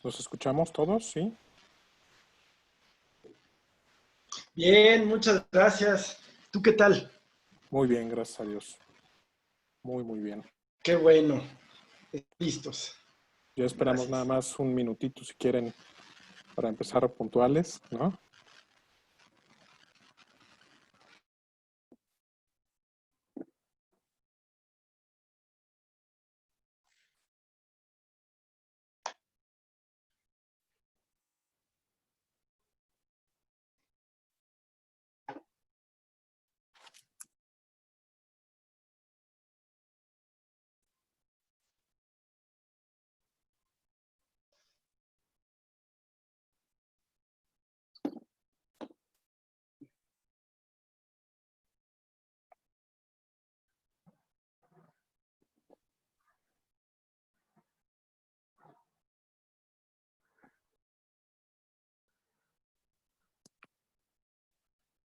¿Nos escuchamos todos? ¿Sí? Bien, muchas gracias. ¿Tú qué tal? Muy bien, gracias a Dios. Muy, muy bien. Qué bueno. Listos. Ya esperamos nada Gracias. más un minutito si quieren para empezar puntuales, ¿no?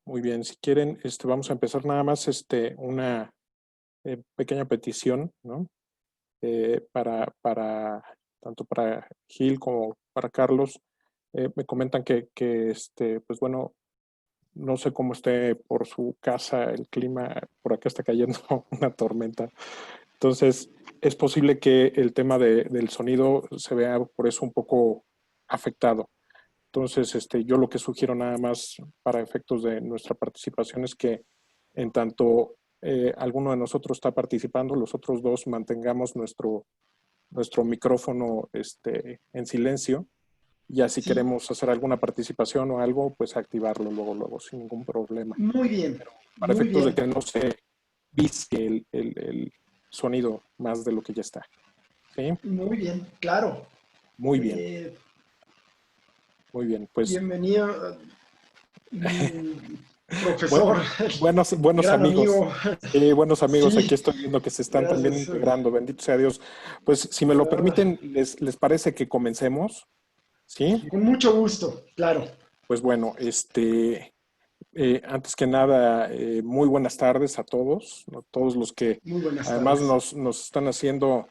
Muy bien, si quieren, vamos a empezar nada más una pequeña petición, ¿no? Para tanto para Gil como para Carlos. Me comentan que pues bueno, no sé cómo esté por su casa el clima, por acá está cayendo una tormenta. Entonces, es posible que el tema del sonido se vea por eso un poco afectado. Entonces, yo lo que sugiero nada más para efectos de nuestra participación es que en tanto alguno de nosotros está participando, los otros dos mantengamos nuestro micrófono en silencio. Ya si Sí, queremos hacer alguna participación o algo, pues activarlo luego, sin ningún problema. muy bien, Pero para muy efectos de bien, que no se visque el sonido más de lo que ya está. ¿Sí? muy bien, claro. Muy bien, Eh, muy bien. Pues Bienvenido, bueno, profesor, buenos gran amigos. amigo. Sí, buenos amigos. Aquí Sí, estoy viendo que se están también gracias. integrando. Bendito sea Dios. Pues si me lo permiten, ¿les parece que comencemos? ¿Sí? Con mucho gusto, claro. Pues bueno, antes que nada, muy buenas tardes a todos, ¿no? Todos los que Muy buenas además tardes. nos están haciendo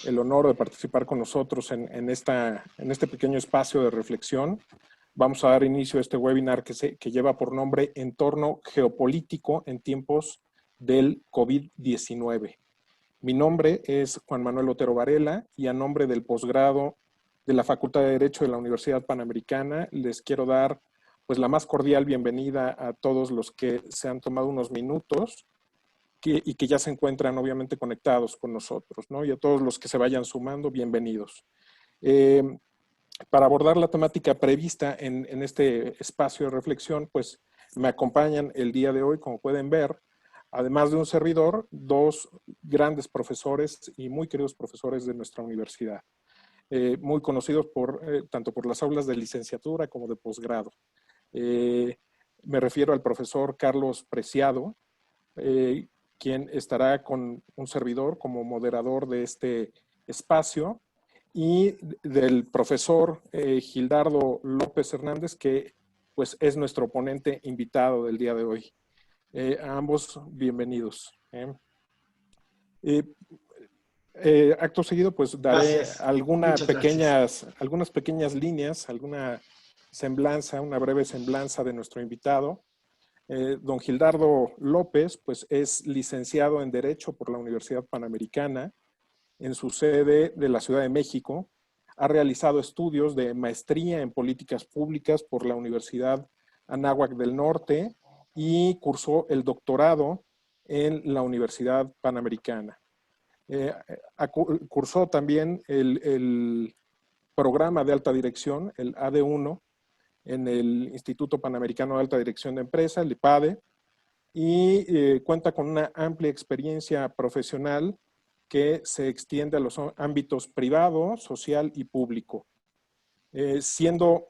el honor de participar con nosotros en este pequeño espacio de reflexión. Vamos a dar inicio a este webinar que lleva por nombre Entorno Geopolítico en tiempos del COVID-19. Mi nombre es Juan Manuel Otero Varela y a nombre del posgrado de la Facultad de Derecho de la Universidad Panamericana les quiero dar pues la más cordial bienvenida a todos los que se han tomado unos minutos y que ya se encuentran obviamente conectados con nosotros, ¿no? Y a todos los que se vayan sumando, bienvenidos. Eh, para abordar la temática prevista en este espacio de reflexión, pues me acompañan el día de hoy, como pueden ver, además de un servidor, dos grandes profesores y muy queridos profesores de nuestra universidad, muy conocidos tanto por las aulas de licenciatura como de posgrado. Eh, Me refiero al profesor Carlos Preciado, eh, quien estará con un servidor como moderador de este espacio, y del profesor Gildardo López Hernández, que pues es nuestro ponente invitado del día de hoy. A ambos, bienvenidos. Eh, Acto seguido, pues daré Gracias, muchas gracias. algunas pequeñas líneas, alguna semblanza, una breve semblanza de nuestro invitado. Don Gildardo López, pues es licenciado en Derecho por la Universidad Panamericana en su sede de la Ciudad de México. Ha realizado estudios de maestría en políticas públicas por la Universidad Anáhuac del Norte y cursó el doctorado en la Universidad Panamericana. Cursó también el programa de alta dirección, el AD1, en el Instituto Panamericano de Alta Dirección de Empresa, el IPADE, y cuenta con una amplia experiencia profesional que se extiende a los ámbitos privado, social y público, siendo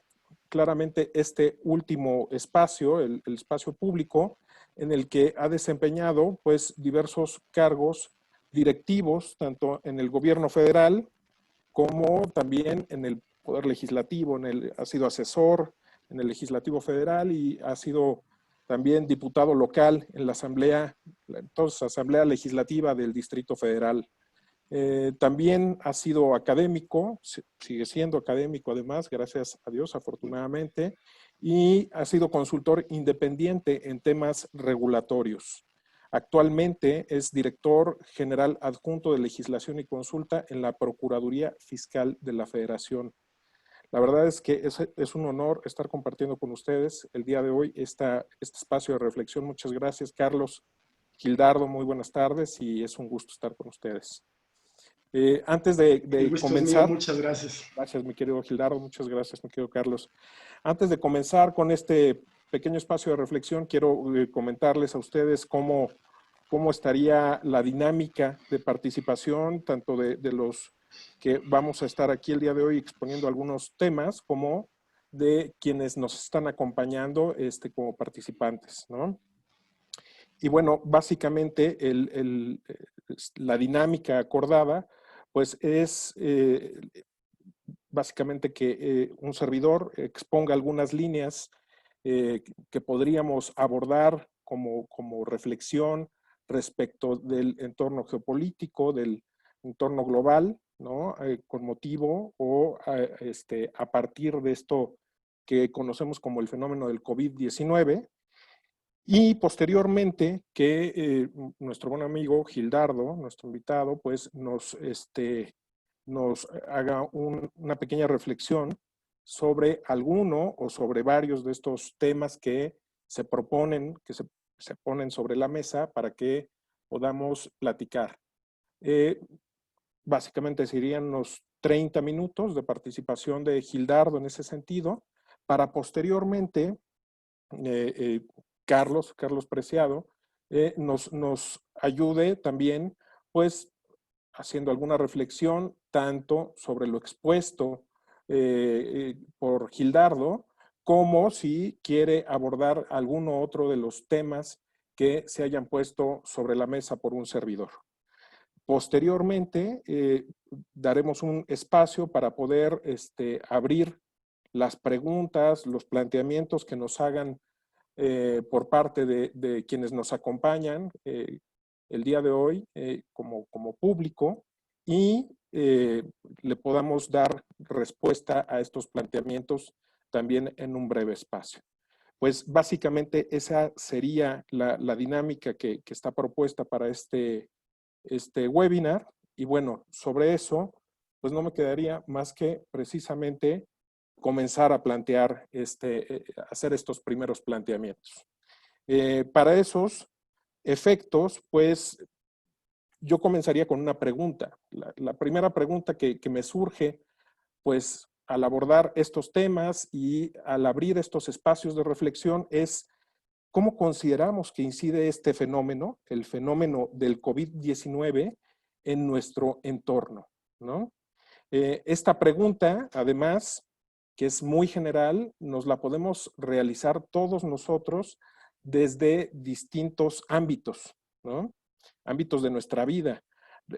claramente este último espacio, el espacio público, en el que ha desempeñado pues diversos cargos directivos, tanto en el gobierno federal como también en el Poder Legislativo, ha sido asesor en el Legislativo Federal y ha sido también diputado local en la Asamblea, entonces Asamblea Legislativa del Distrito Federal. También ha sido académico, sigue siendo académico además, gracias a Dios, afortunadamente, y ha sido consultor independiente en temas regulatorios. Actualmente es director general adjunto de legislación y consulta en la Procuraduría Fiscal de la Federación. La verdad es que es un honor estar compartiendo con ustedes el día de hoy este espacio de reflexión. Muchas gracias, Carlos. Gildardo, muy buenas tardes y es un gusto estar con ustedes. Antes El de gusto es mío, comenzar, muchas gracias. gracias mi querido Gildardo, muchas gracias mi querido Carlos. Antes de comenzar con este pequeño espacio de reflexión, quiero comentarles a ustedes cómo estaría la dinámica de participación, tanto de los que vamos a estar aquí el día de hoy exponiendo algunos temas, como de quienes nos están acompañando como participantes, ¿no? Y bueno, básicamente la dinámica acordada, pues es básicamente que un servidor exponga algunas líneas que podríamos abordar como reflexión respecto del entorno geopolítico, del entorno global, ¿no? Con motivo o a partir de esto que conocemos como el fenómeno del COVID-19. Y posteriormente que nuestro buen amigo Gildardo, nuestro invitado, pues nos haga una pequeña reflexión sobre alguno o sobre varios de estos temas que se proponen, que se ponen sobre la mesa para que podamos platicar. Básicamente serían unos 30 minutos de participación de Gildardo en ese sentido, para posteriormente Carlos Preciado, nos ayude también, pues, haciendo alguna reflexión tanto sobre lo expuesto por Gildardo, como si quiere abordar alguno otro de los temas que se hayan puesto sobre la mesa por un servidor. Posteriormente, daremos un espacio para poder abrir las preguntas, los planteamientos que nos hagan por parte de quienes nos acompañan el día de hoy como público y le podamos dar respuesta a estos planteamientos también en un breve espacio. Pues básicamente esa sería la dinámica que está propuesta para este webinar. Y bueno, sobre eso, pues no me quedaría más que precisamente comenzar a plantear, hacer estos primeros planteamientos. Para esos efectos, pues yo comenzaría con una pregunta. La primera pregunta que me surge, pues al abordar estos temas y al abrir estos espacios de reflexión es, ¿cómo consideramos que incide este fenómeno, el fenómeno del COVID-19 en nuestro entorno, ¿no? Esta pregunta, además, que es muy general, nos la podemos realizar todos nosotros desde distintos ámbitos, ¿no? Ámbitos de nuestra vida.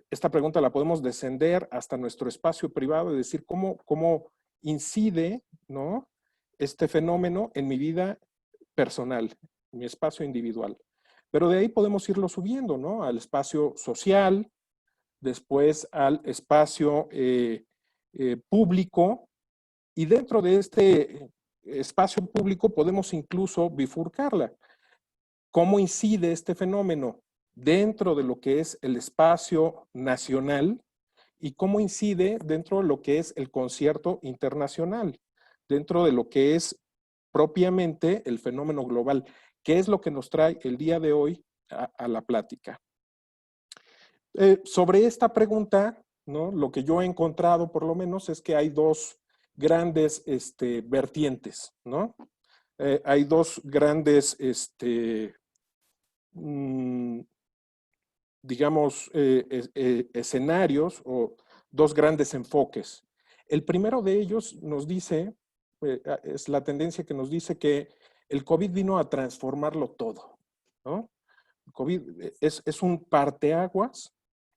Esta pregunta la podemos descender hasta nuestro espacio privado y decir cómo incide, ¿no? Este fenómeno en mi vida personal, en mi espacio individual. Pero de ahí podemos irlo subiendo, ¿no? Al espacio social, después al espacio público, y dentro de este espacio público podemos incluso bifurcarla. ¿Cómo incide este fenómeno dentro de lo que es el espacio nacional y cómo incide dentro de lo que es el concierto internacional, dentro de lo que es propiamente el fenómeno global? ¿Qué es lo que nos trae el día de hoy a la plática? Sobre esta pregunta, ¿no? Lo que yo he encontrado por lo menos es que hay dos grandes vertientes, ¿no? Hay dos grandes, digamos, escenarios o dos grandes enfoques. El primero de ellos nos dice, es la tendencia que nos dice que el COVID vino a transformarlo todo, ¿no? El COVID es un parteaguas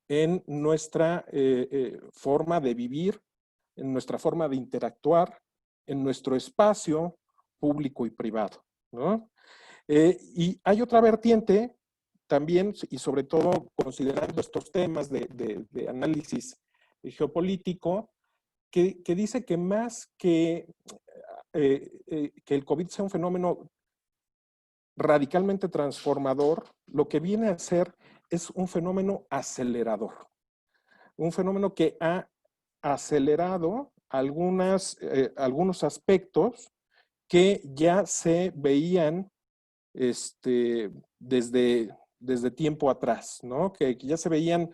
en nuestra forma de vivir, en nuestra forma de interactuar, en nuestro espacio público y privado, ¿no? Y hay otra vertiente también y sobre todo considerando estos temas de análisis geopolítico, que dice que más que el COVID sea un fenómeno radicalmente transformador, lo que viene a ser es un fenómeno acelerador. Un fenómeno que ha acelerado algunos aspectos que ya se veían desde tiempo atrás, ¿no? Que ya se veían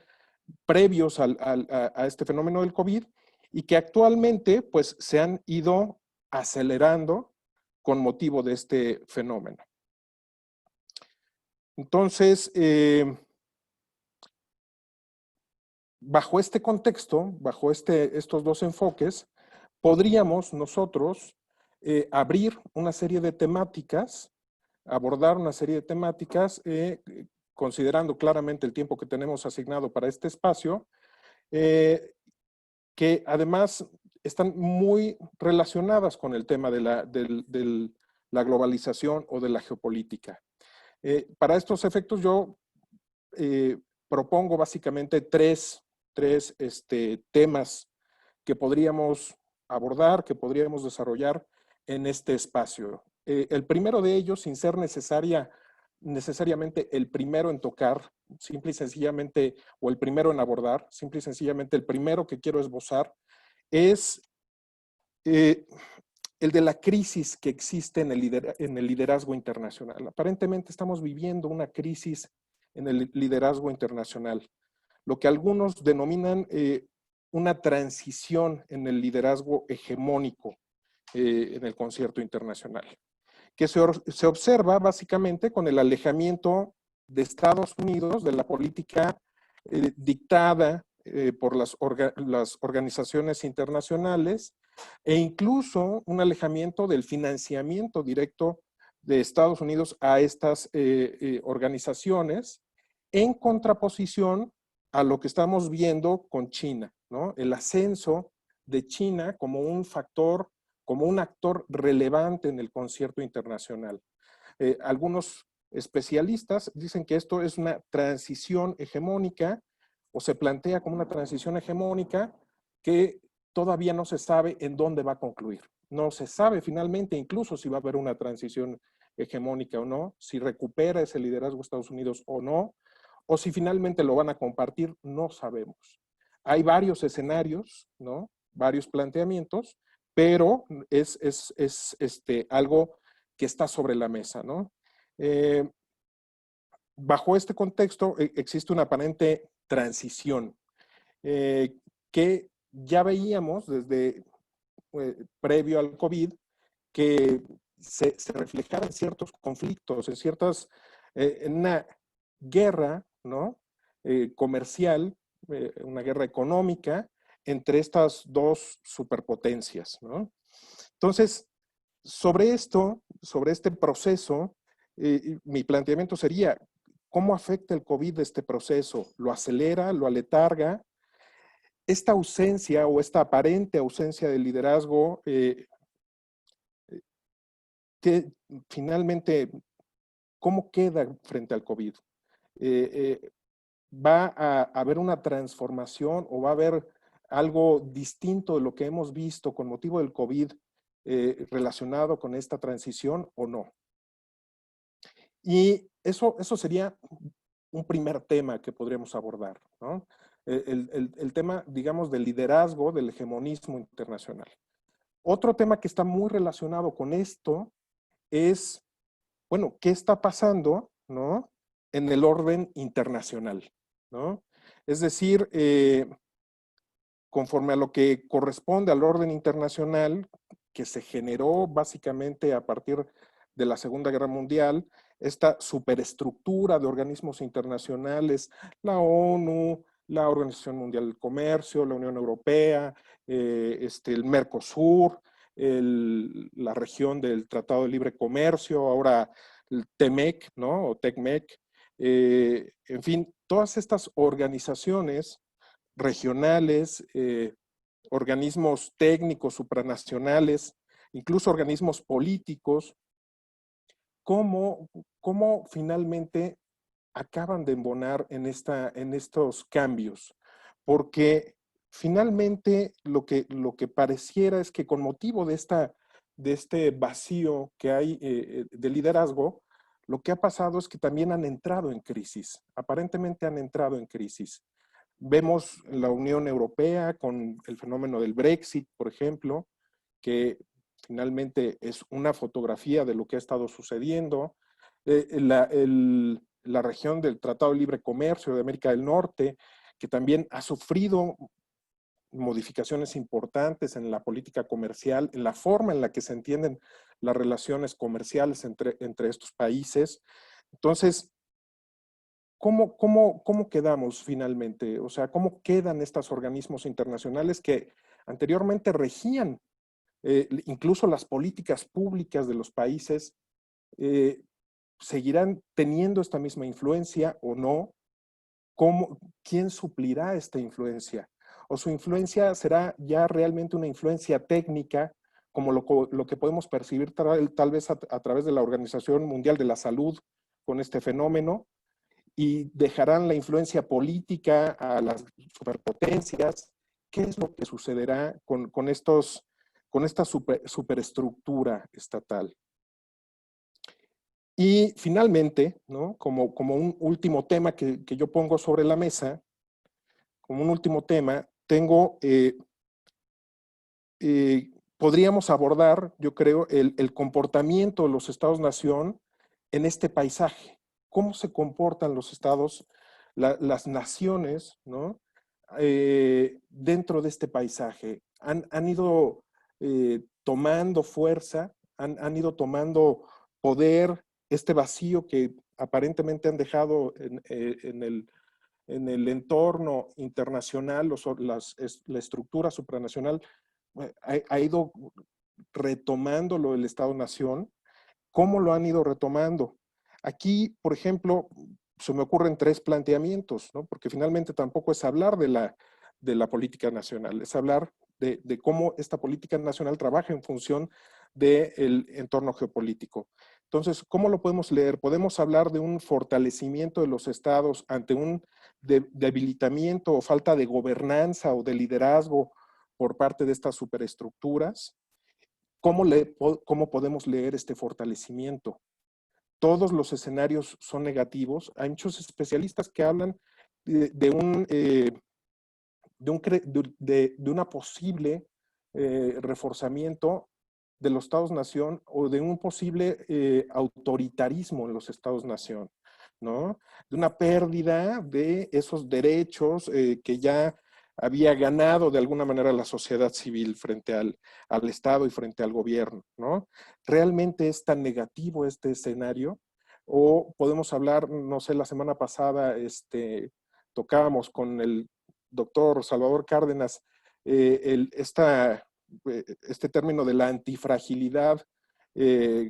previos a este fenómeno del COVID y que actualmente pues se han ido acelerando con motivo de este fenómeno. Entonces, bajo este contexto, bajo estos dos enfoques, podríamos nosotros abrir una serie de temáticas, abordar una serie de temáticas, considerando claramente el tiempo que tenemos asignado para este espacio, que además están muy relacionadas con el tema de la globalización o de la geopolítica. Para estos efectos yo propongo básicamente tres temas que podríamos abordar, que podríamos desarrollar en este espacio. El primero de ellos, sin ser necesariamente el primero en tocar, simple y sencillamente, o el primero en abordar, simple y sencillamente el primero que quiero esbozar, es el de la crisis que existe en el liderazgo internacional. Aparentemente estamos viviendo una crisis en el liderazgo internacional, lo que algunos denominan una transición en el liderazgo hegemónico en el concierto internacional, que se observa básicamente con el alejamiento de Estados Unidos de la política dictada por las organizaciones internacionales e incluso un alejamiento del financiamiento directo de Estados Unidos a estas organizaciones en contraposición a lo que estamos viendo con China, ¿no? El ascenso de China como un factor, como un actor relevante en el concierto internacional. Algunos especialistas dicen que esto es una transición hegemónica o se plantea como una transición hegemónica que todavía no se sabe en dónde va a concluir. No se sabe finalmente incluso si va a haber una transición hegemónica o no, si recupera ese liderazgo Estados Unidos o no, o si finalmente lo van a compartir, no sabemos. Hay varios escenarios, ¿no? Varios planteamientos, pero es algo que está sobre la mesa, ¿no? Bajo este contexto existe una aparente transición que ya veíamos desde previo al COVID que se reflejaba en ciertos conflictos, en una guerra, ¿no? Comercial, una guerra económica entre estas dos superpotencias, ¿no? Entonces, sobre este proceso, mi planteamiento sería, ¿cómo afecta el COVID este proceso? ¿Lo acelera? ¿Lo aletarga? Esta ausencia o esta aparente ausencia de liderazgo que finalmente, ¿cómo queda frente al COVID? ¿Va a haber una transformación o va a haber algo distinto de lo que hemos visto con motivo del COVID relacionado con esta transición o no? Y eso sería un primer tema que podríamos abordar, ¿no? El tema, digamos, del liderazgo, del hegemonismo internacional. Otro tema que está muy relacionado con esto es, bueno, ¿qué está pasando, ¿no? En el orden internacional, ¿no? Es decir, conforme a lo que corresponde al orden internacional, que se generó básicamente a partir de la Segunda Guerra Mundial, esta superestructura de organismos internacionales, la ONU, la Organización Mundial del Comercio, la Unión Europea, el Mercosur, la región del Tratado de Libre Comercio, ahora el TEMEC, ¿no? O TECMEC, en fin, todas estas organizaciones regionales, organismos técnicos supranacionales, incluso organismos políticos, cómo finalmente acaban de embonar en estos cambios, porque finalmente lo que pareciera es que con motivo de este vacío que hay de liderazgo, lo que ha pasado es que también han entrado en crisis, aparentemente han entrado en crisis. Vemos la Unión Europea con el fenómeno del Brexit, por ejemplo, que finalmente es una fotografía de lo que ha estado sucediendo. La región del Tratado de Libre Comercio de América del Norte, que también ha sufrido modificaciones importantes en la política comercial, en la forma en la que se entienden las relaciones comerciales entre estos países. Entonces, ¿cómo quedamos finalmente? O sea, ¿cómo quedan estos organismos internacionales que anteriormente regían incluso las políticas públicas de los países? Eh, ¿Seguirán teniendo esta misma influencia o no? ¿Quién suplirá esta influencia? ¿O su influencia será ya realmente una influencia técnica, como lo que podemos percibir tal vez a través de la Organización Mundial de la Salud con este fenómeno? ¿Y dejarán la influencia política a las superpotencias? ¿Qué es lo que sucederá con esta superestructura estatal? Y finalmente, ¿no? Como un último tema que yo pongo sobre la mesa, como un último tema, podríamos abordar, yo creo, el comportamiento de los estados-nación en este paisaje. ¿Cómo se comportan los estados, las naciones, ¿no? Dentro de este paisaje? Han ido tomando fuerza, han ido tomando poder, este vacío que aparentemente han dejado en el entorno internacional, la estructura supranacional ha ido retomando lo del Estado-Nación. ¿Cómo lo han ido retomando? Aquí, por ejemplo, se me ocurren tres planteamientos, ¿no? Porque finalmente tampoco es hablar de la política nacional, es hablar de cómo esta política nacional trabaja en función del entorno geopolítico. Entonces, ¿cómo lo podemos leer? Podemos hablar de un fortalecimiento de los estados ante un debilitamiento o falta de gobernanza o de liderazgo por parte de estas superestructuras. ¿Cómo podemos leer este fortalecimiento? Todos los escenarios son negativos. Hay muchos especialistas que hablan de una posible reforzamiento de los estados-nación o de un posible autoritarismo en los estados-nación, ¿no? De una pérdida de esos derechos que ya había ganado de alguna manera la sociedad civil frente al Estado y frente al gobierno, ¿no? ¿Realmente es tan negativo este escenario? O podemos hablar, no sé, la semana pasada tocábamos con el doctor Salvador Cárdenas este término de la antifragilidad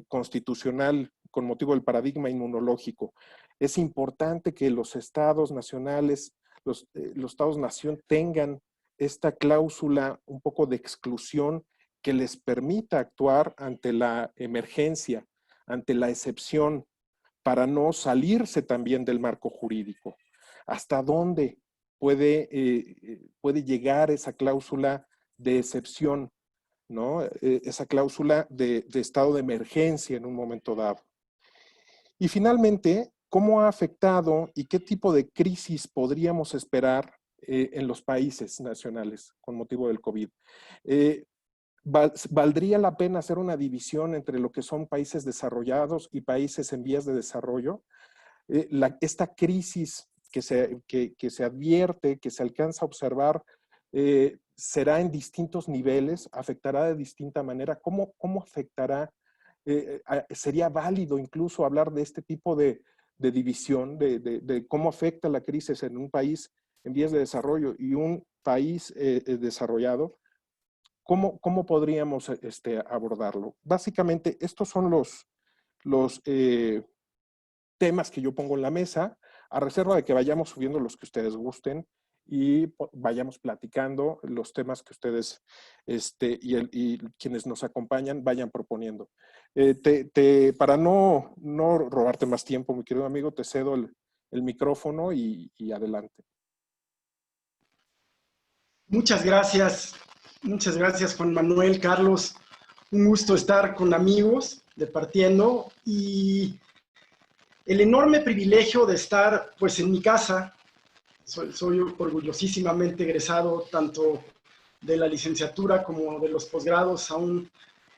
constitucional con motivo del paradigma inmunológico. Es importante que los estados nacionales, los estados-nación tengan esta cláusula un poco de exclusión que les permita actuar ante la emergencia, ante la excepción, para no salirse también del marco jurídico. ¿Hasta dónde puede llegar esa cláusula de excepción, ¿no? Esa cláusula de estado de emergencia en un momento dado? Y finalmente, ¿cómo ha afectado y qué tipo de crisis podríamos esperar en los países nacionales con motivo del COVID? ¿Valdría la pena hacer una división entre lo que son países desarrollados y países en vías de desarrollo? Esta crisis que se advierte, que se alcanza a observar, será en distintos niveles, afectará de distinta manera. ¿Cómo afectará? ¿Sería válido incluso hablar de este tipo de división, de cómo afecta la crisis en un país en vías de desarrollo y un país desarrollado? ¿Cómo podríamos abordarlo? Básicamente, estos son los temas que yo pongo en la mesa, a reserva de que vayamos subiendo los que ustedes gusten y vayamos platicando los temas que ustedes y quienes nos acompañan vayan proponiendo. Para no robarte más tiempo, mi querido amigo, te cedo el micrófono y adelante. Muchas gracias Juan Manuel, Carlos. Un gusto estar con amigos departiendo y el enorme privilegio de estar pues en mi casa. Soy orgullosísimamente egresado tanto de la licenciatura como de los posgrados, aún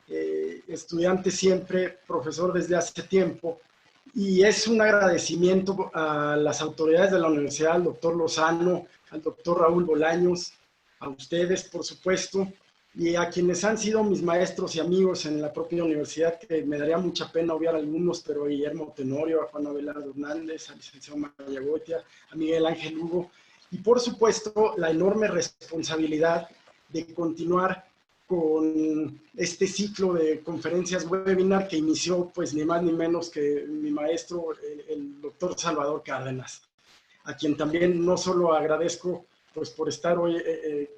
estudiante siempre, profesor desde hace tiempo. Y es un agradecimiento a las autoridades de la universidad, al doctor Lozano, al doctor Raúl Bolaños, a ustedes, por supuesto, y a quienes han sido mis maestros y amigos en la propia universidad, que me daría mucha pena obviar algunos, pero a Guillermo Tenorio, a Juan Abelardo Hernández, al licenciado Mayagoitia, a Miguel Ángel Hugo, y por supuesto la enorme responsabilidad de continuar con este ciclo de conferencias webinar que inició pues ni más ni menos que mi maestro, el doctor Salvador Cárdenas, a quien también no solo agradezco pues por estar hoy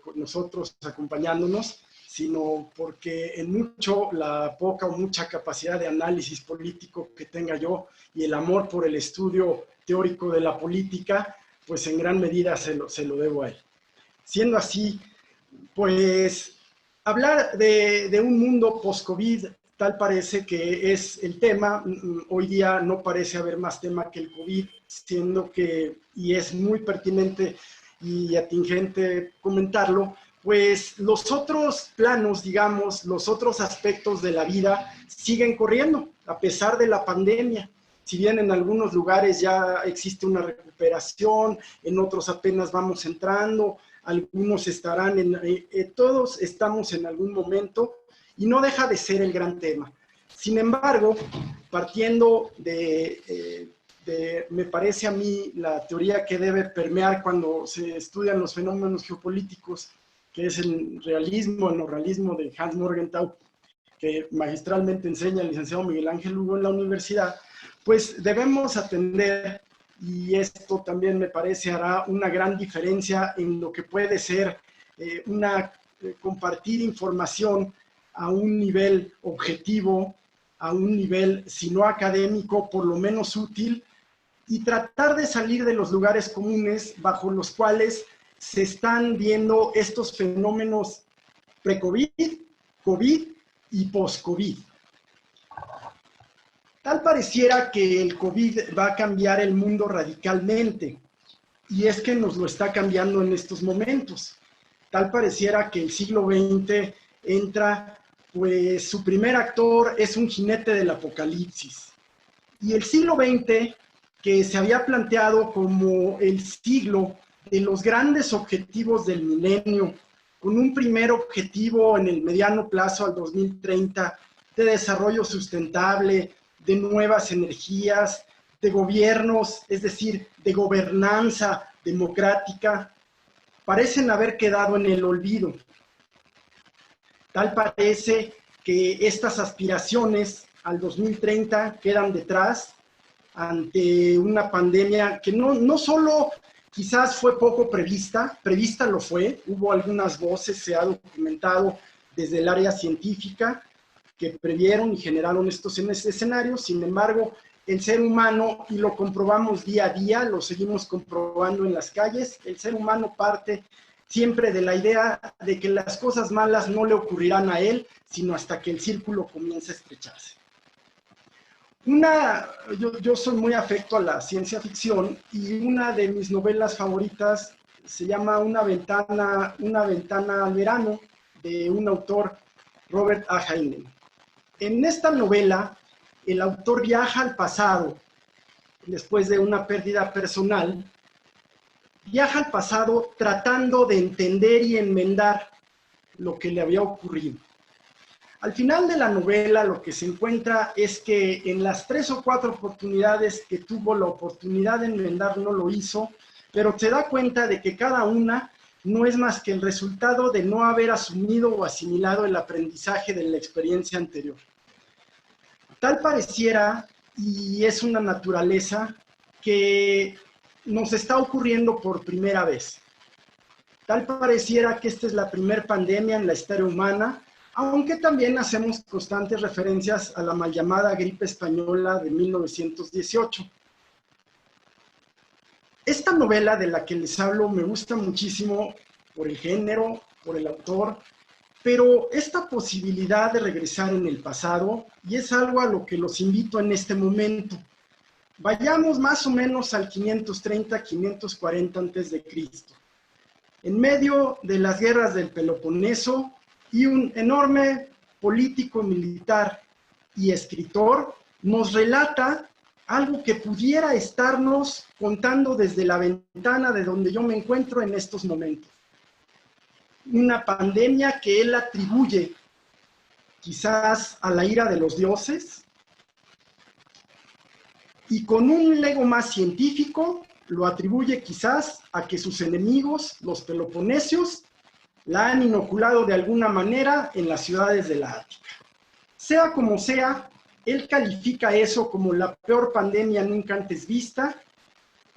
con nosotros acompañándonos, sino porque en mucho la poca o mucha capacidad de análisis político que tenga yo y el amor por el estudio teórico de la política, pues en gran medida se lo debo a él. Siendo así, pues hablar de un mundo post-COVID, tal parece que es el tema. Hoy día no parece haber más tema que el COVID, siendo que, y es muy pertinente y atingente comentarlo, pues los otros planos, digamos, los otros aspectos de la vida siguen corriendo, a pesar de la pandemia. Si bien en algunos lugares ya existe una recuperación, en otros apenas vamos entrando, algunos estarán todos estamos en algún momento y no deja de ser el gran tema. Sin embargo, partiendo me parece a mí la teoría que debe permear cuando se estudian los fenómenos geopolíticos, que es el neorrealismo de Hans Morgenthau, que magistralmente enseña el licenciado Miguel Ángel Hugo en la universidad, pues debemos atender, y esto también me parece hará una gran diferencia en lo que puede ser compartir información a un nivel objetivo, a un nivel, si no académico, por lo menos útil, y tratar de salir de los lugares comunes bajo los cuales se están viendo estos fenómenos pre-COVID, COVID y post-COVID. Tal pareciera que el COVID va a cambiar el mundo radicalmente, y es que nos lo está cambiando en estos momentos. Tal pareciera que el siglo XX entra, pues su primer actor es un jinete del apocalipsis. Y el siglo XX, que se había planteado como el siglo de los grandes objetivos del milenio, con un primer objetivo en el mediano plazo al 2030 de desarrollo sustentable, de nuevas energías, de gobiernos, es decir, de gobernanza democrática, parecen haber quedado en el olvido. Tal parece que estas aspiraciones al 2030 quedan detrás ante una pandemia que no solo quizás fue poco prevista lo fue, hubo algunas voces, se ha documentado desde el área científica, que previeron y generaron estos escenarios. Sin embargo, el ser humano, y lo comprobamos día a día, lo seguimos comprobando en las calles, el ser humano parte siempre de la idea de que las cosas malas no le ocurrirán a él, sino hasta que el círculo comience a estrecharse. Yo soy muy afecto a la ciencia ficción, y una de mis novelas favoritas se llama Una ventana al verano, de un autor, Robert A. Heinlein. En esta novela, el autor viaja al pasado, después de una pérdida personal, viaja al pasado tratando de entender y enmendar lo que le había ocurrido. Al final de la novela, lo que se encuentra es que en las 3 o 4 oportunidades que tuvo la oportunidad de enmendar, no lo hizo, pero se da cuenta de que cada una no es más que el resultado de no haber asumido o asimilado el aprendizaje de la experiencia anterior. Tal pareciera, y es una naturaleza, que nos está ocurriendo por primera vez. Tal pareciera que esta es la primera pandemia en la historia humana, aunque también hacemos constantes referencias a la mal llamada gripe española de 1918. Esta novela de la que les hablo me gusta muchísimo por el género, por el autor, pero esta posibilidad de regresar en el pasado, y es algo a lo que los invito en este momento. Vayamos más o menos al 530, 540 a.C. En medio de las guerras del Peloponeso y un enorme político militar y escritor nos relata algo que pudiera estarnos contando desde la ventana de donde yo me encuentro en estos momentos. Una pandemia que él atribuye quizás a la ira de los dioses, y con un lego más científico lo atribuye quizás a que sus enemigos, los peloponesios, la han inoculado de alguna manera en las ciudades de la Ática. Sea como sea, él califica eso como la peor pandemia nunca antes vista,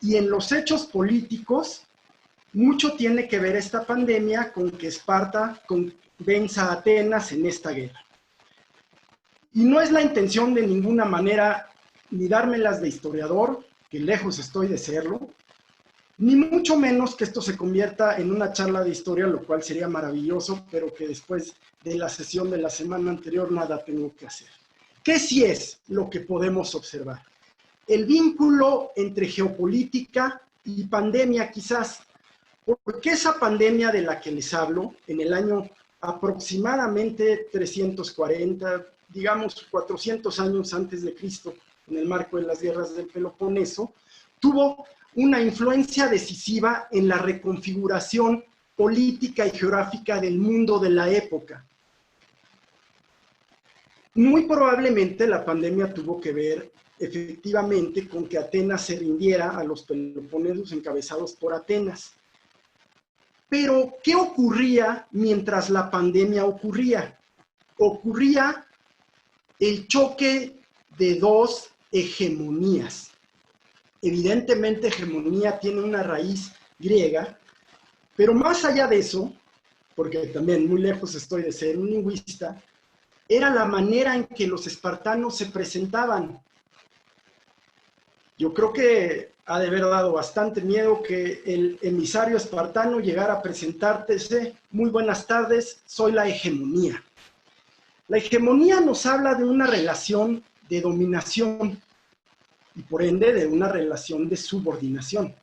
y en los hechos políticos, mucho tiene que ver esta pandemia con que Esparta venza a Atenas en esta guerra. Y no es la intención de ninguna manera ni dármelas de historiador, que lejos estoy de serlo, ni mucho menos que esto se convierta en una charla de historia, lo cual sería maravilloso, pero que después de la sesión de la semana anterior nada tengo que hacer. ¿Qué sí es lo que podemos observar? El vínculo entre geopolítica y pandemia quizás, porque esa pandemia de la que les hablo, en el año aproximadamente 340, digamos 400 años antes de Cristo, en el marco de las guerras del Peloponeso, tuvo una influencia decisiva en la reconfiguración política y geográfica del mundo de la época. Muy probablemente la pandemia tuvo que ver efectivamente con que Atenas se rindiera a los peloponesos encabezados por Atenas. Pero, ¿qué ocurría mientras la pandemia ocurría? Ocurría el choque de dos hegemonías. Evidentemente, hegemonía tiene una raíz griega, pero más allá de eso, porque también muy lejos estoy de ser un lingüista, era la manera en que los espartanos se presentaban. Yo creo que ha de haber dado bastante miedo que el emisario espartano llegara a presentarse: muy buenas tardes, soy la hegemonía. La hegemonía nos habla de una relación de dominación y por ende de una relación de subordinación.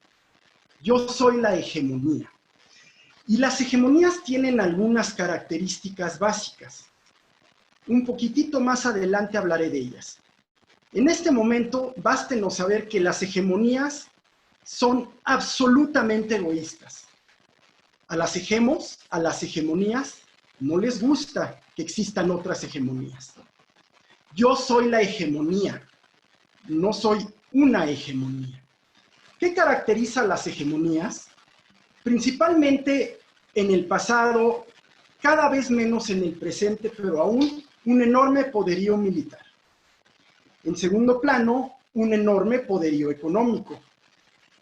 Yo soy la hegemonía. Y las hegemonías tienen algunas características básicas. Un poquitito más adelante hablaré de ellas. En este momento, bástenos saber que las hegemonías son absolutamente egoístas. A las hegemonías, no les gusta que existan otras hegemonías. Yo soy la hegemonía, no soy una hegemonía. ¿Qué caracteriza las hegemonías? Principalmente en el pasado, cada vez menos en el presente, pero aún un enorme poderío militar. En segundo plano, un enorme poderío económico.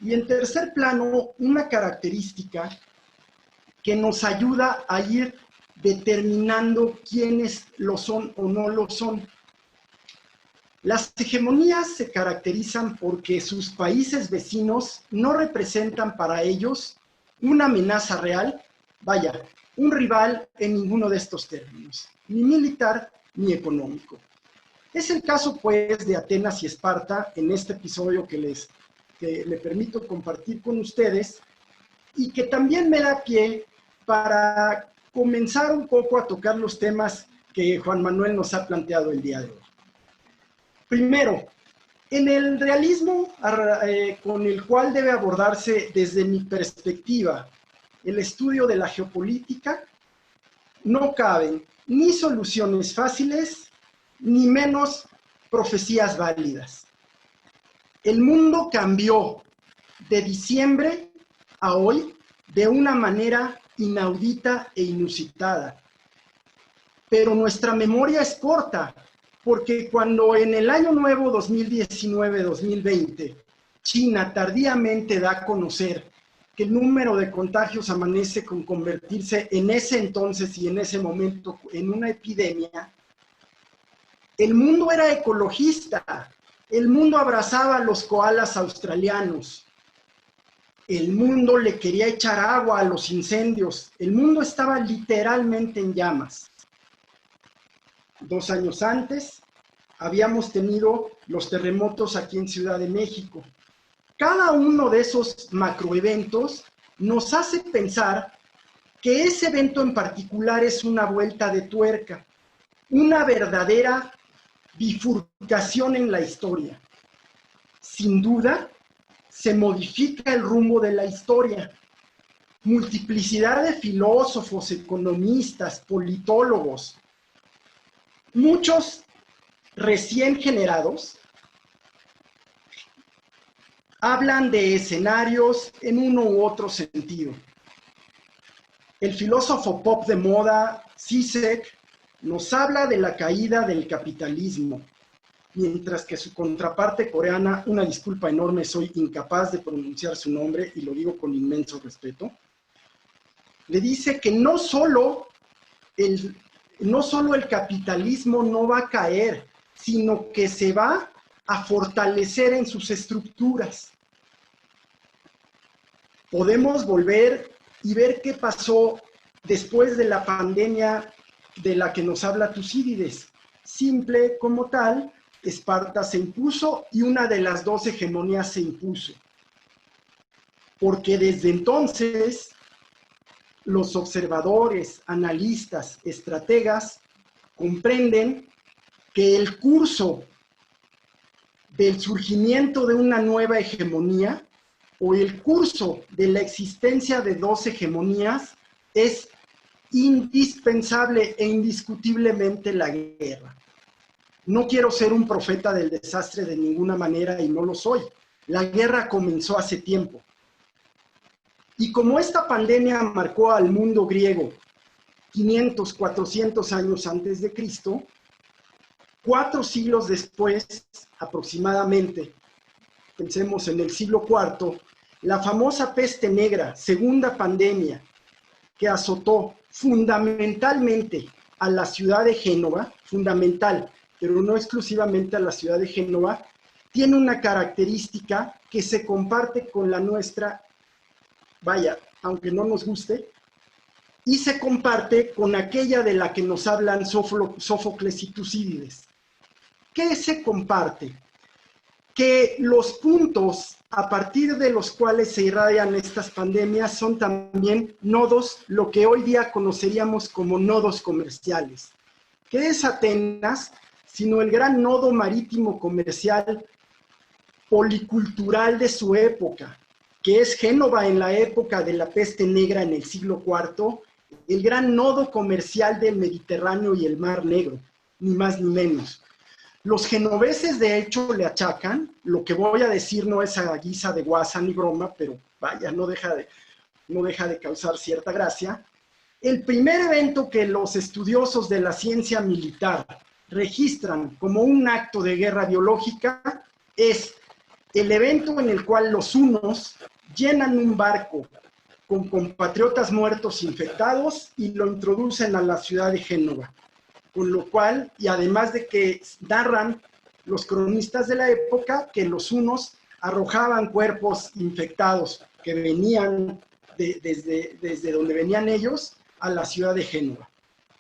Y en tercer plano, una característica que nos ayuda a ir determinando quiénes lo son o no lo son. Las hegemonías se caracterizan porque sus países vecinos no representan para ellos una amenaza real, vaya, un rival en ninguno de estos términos, ni militar ni económico. Es el caso, pues, de Atenas y Esparta en este episodio que le permito compartir con ustedes y que también me da pie para comenzar un poco a tocar los temas que Juan Manuel nos ha planteado el día de hoy. Primero, en el realismo con el cual debe abordarse desde mi perspectiva el estudio de la geopolítica, no caben ni soluciones fáciles, ni menos profecías válidas. El mundo cambió de diciembre a hoy de una manera inaudita e inusitada. Pero nuestra memoria es corta, porque cuando en el año nuevo 2019-2020 China tardíamente da a conocer que el número de contagios amanece con convertirse en ese entonces y en ese momento en una epidemia, el mundo era ecologista, el mundo abrazaba a los koalas australianos. El mundo le quería echar agua a los incendios. El mundo estaba literalmente en llamas. 2 años antes, habíamos tenido los terremotos aquí en Ciudad de México. Cada uno de esos macroeventos nos hace pensar que ese evento en particular es una vuelta de tuerca, una verdadera bifurcación en la historia. Sin duda, se modifica el rumbo de la historia. Multiplicidad de filósofos, economistas, politólogos, muchos recién generados, hablan de escenarios en uno u otro sentido. El filósofo pop de moda, Zizek, nos habla de la caída del capitalismo, mientras que su contraparte coreana, una disculpa enorme, soy incapaz de pronunciar su nombre y lo digo con inmenso respeto, le dice que no solo el capitalismo no va a caer, sino que se va a fortalecer en sus estructuras. Podemos volver y ver qué pasó después de la pandemia de la que nos habla Tucídides. Simple como tal, Esparta se impuso y una de las 2 hegemonías se impuso. Porque desde entonces, los observadores, analistas, estrategas, comprenden que el curso del surgimiento de una nueva hegemonía o el curso de la existencia de 2 hegemonías es indispensable e indiscutiblemente la guerra. No quiero ser un profeta del desastre de ninguna manera y no lo soy. La guerra comenzó hace tiempo. Y como esta pandemia marcó al mundo griego 500, 400 años antes de Cristo, 4 siglos después, aproximadamente, pensemos en el siglo IV, la famosa peste negra, segunda pandemia, que azotó fundamentalmente a la ciudad de Génova, fundamental, pero no exclusivamente a la ciudad de Génova, tiene una característica que se comparte con la nuestra, vaya, aunque no nos guste, y se comparte con aquella de la que nos hablan Sófocles y Tucídides. ¿Qué se comparte? Que los puntos a partir de los cuales se irradian estas pandemias son también nodos, lo que hoy día conoceríamos como nodos comerciales. ¿Qué es Atenas? Sino el gran nodo marítimo comercial policultural de su época, que es Génova en la época de la peste negra en el siglo IV, el gran nodo comercial del Mediterráneo y el Mar Negro, ni más ni menos. Los genoveses, de hecho, le achacan, lo que voy a decir no es a guisa de guasa ni broma, pero vaya, no deja de causar cierta gracia. El primer evento que los estudiosos de la ciencia militar registran como un acto de guerra biológica es el evento en el cual los hunos llenan un barco con compatriotas muertos infectados y lo introducen a la ciudad de Génova. Con lo cual, y además de que narran los cronistas de la época que los hunos arrojaban cuerpos infectados que venían desde donde venían ellos a la ciudad de Génova.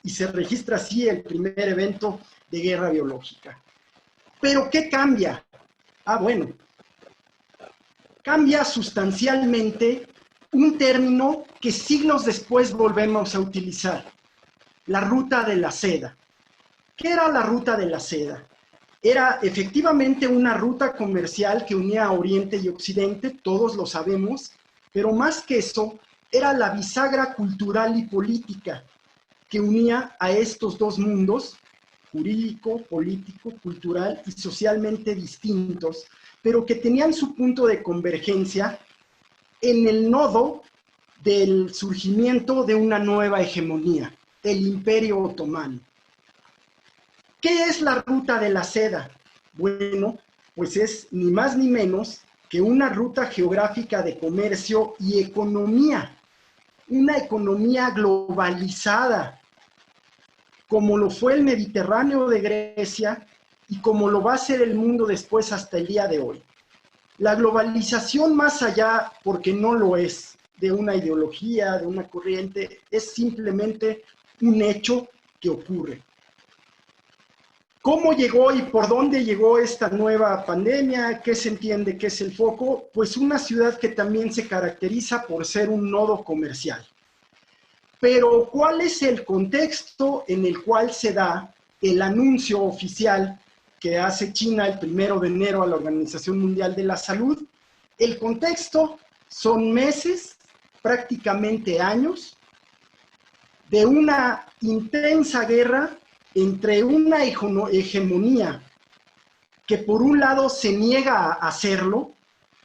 Y se registra así el primer evento de guerra biológica. ¿Pero qué cambia? Bueno, cambia sustancialmente un término que siglos después volvemos a utilizar, la ruta de la seda. ¿Qué era la ruta de la seda? Era efectivamente una ruta comercial que unía a Oriente y Occidente, todos lo sabemos, pero más que eso, era la bisagra cultural y política que unía a estos 2 mundos, jurídico, político, cultural y socialmente distintos, pero que tenían su punto de convergencia en el nodo del surgimiento de una nueva hegemonía, el Imperio Otomano. ¿Qué es la ruta de la seda? Bueno, pues es ni más ni menos que una ruta geográfica de comercio y economía, una economía globalizada, como lo fue el Mediterráneo de Grecia y como lo va a ser el mundo después hasta el día de hoy. La globalización, más allá, porque no lo es, de una ideología, de una corriente, es simplemente un hecho que ocurre. ¿Cómo llegó y por dónde llegó esta nueva pandemia? ¿Qué se entiende que es el foco? Pues una ciudad que también se caracteriza por ser un nodo comercial. Pero, ¿cuál es el contexto en el cual se da el anuncio oficial que hace China el 1 de enero a la Organización Mundial de la Salud? El contexto son meses, prácticamente años, de una intensa guerra entre una hegemonía que por un lado se niega a hacerlo.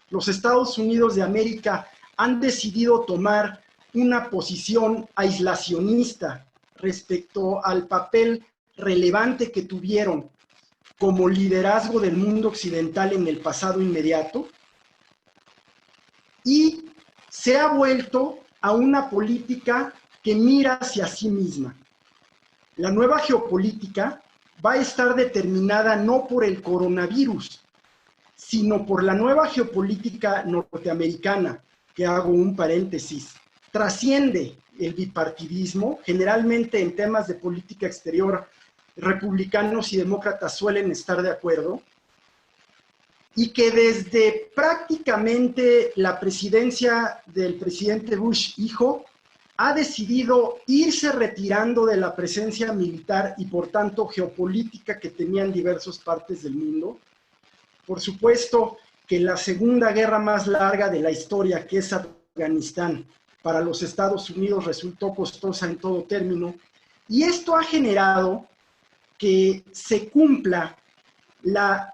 Los Estados Unidos de América han decidido tomar una posición aislacionista respecto al papel relevante que tuvieron como liderazgo del mundo occidental en el pasado inmediato, y se ha vuelto a una política que mira hacia sí misma. La nueva geopolítica va a estar determinada no por el coronavirus, sino por la nueva geopolítica norteamericana, que hago un paréntesis, trasciende el bipartidismo. Generalmente en temas de política exterior, republicanos y demócratas suelen estar de acuerdo, y que desde prácticamente la presidencia del presidente Bush hijo, ha decidido irse retirando de la presencia militar y por tanto geopolítica que tenía en diversas partes del mundo. Por supuesto que la segunda guerra más larga de la historia, que es Afganistán, para los Estados Unidos resultó costosa en todo término, y esto ha generado que se cumpla la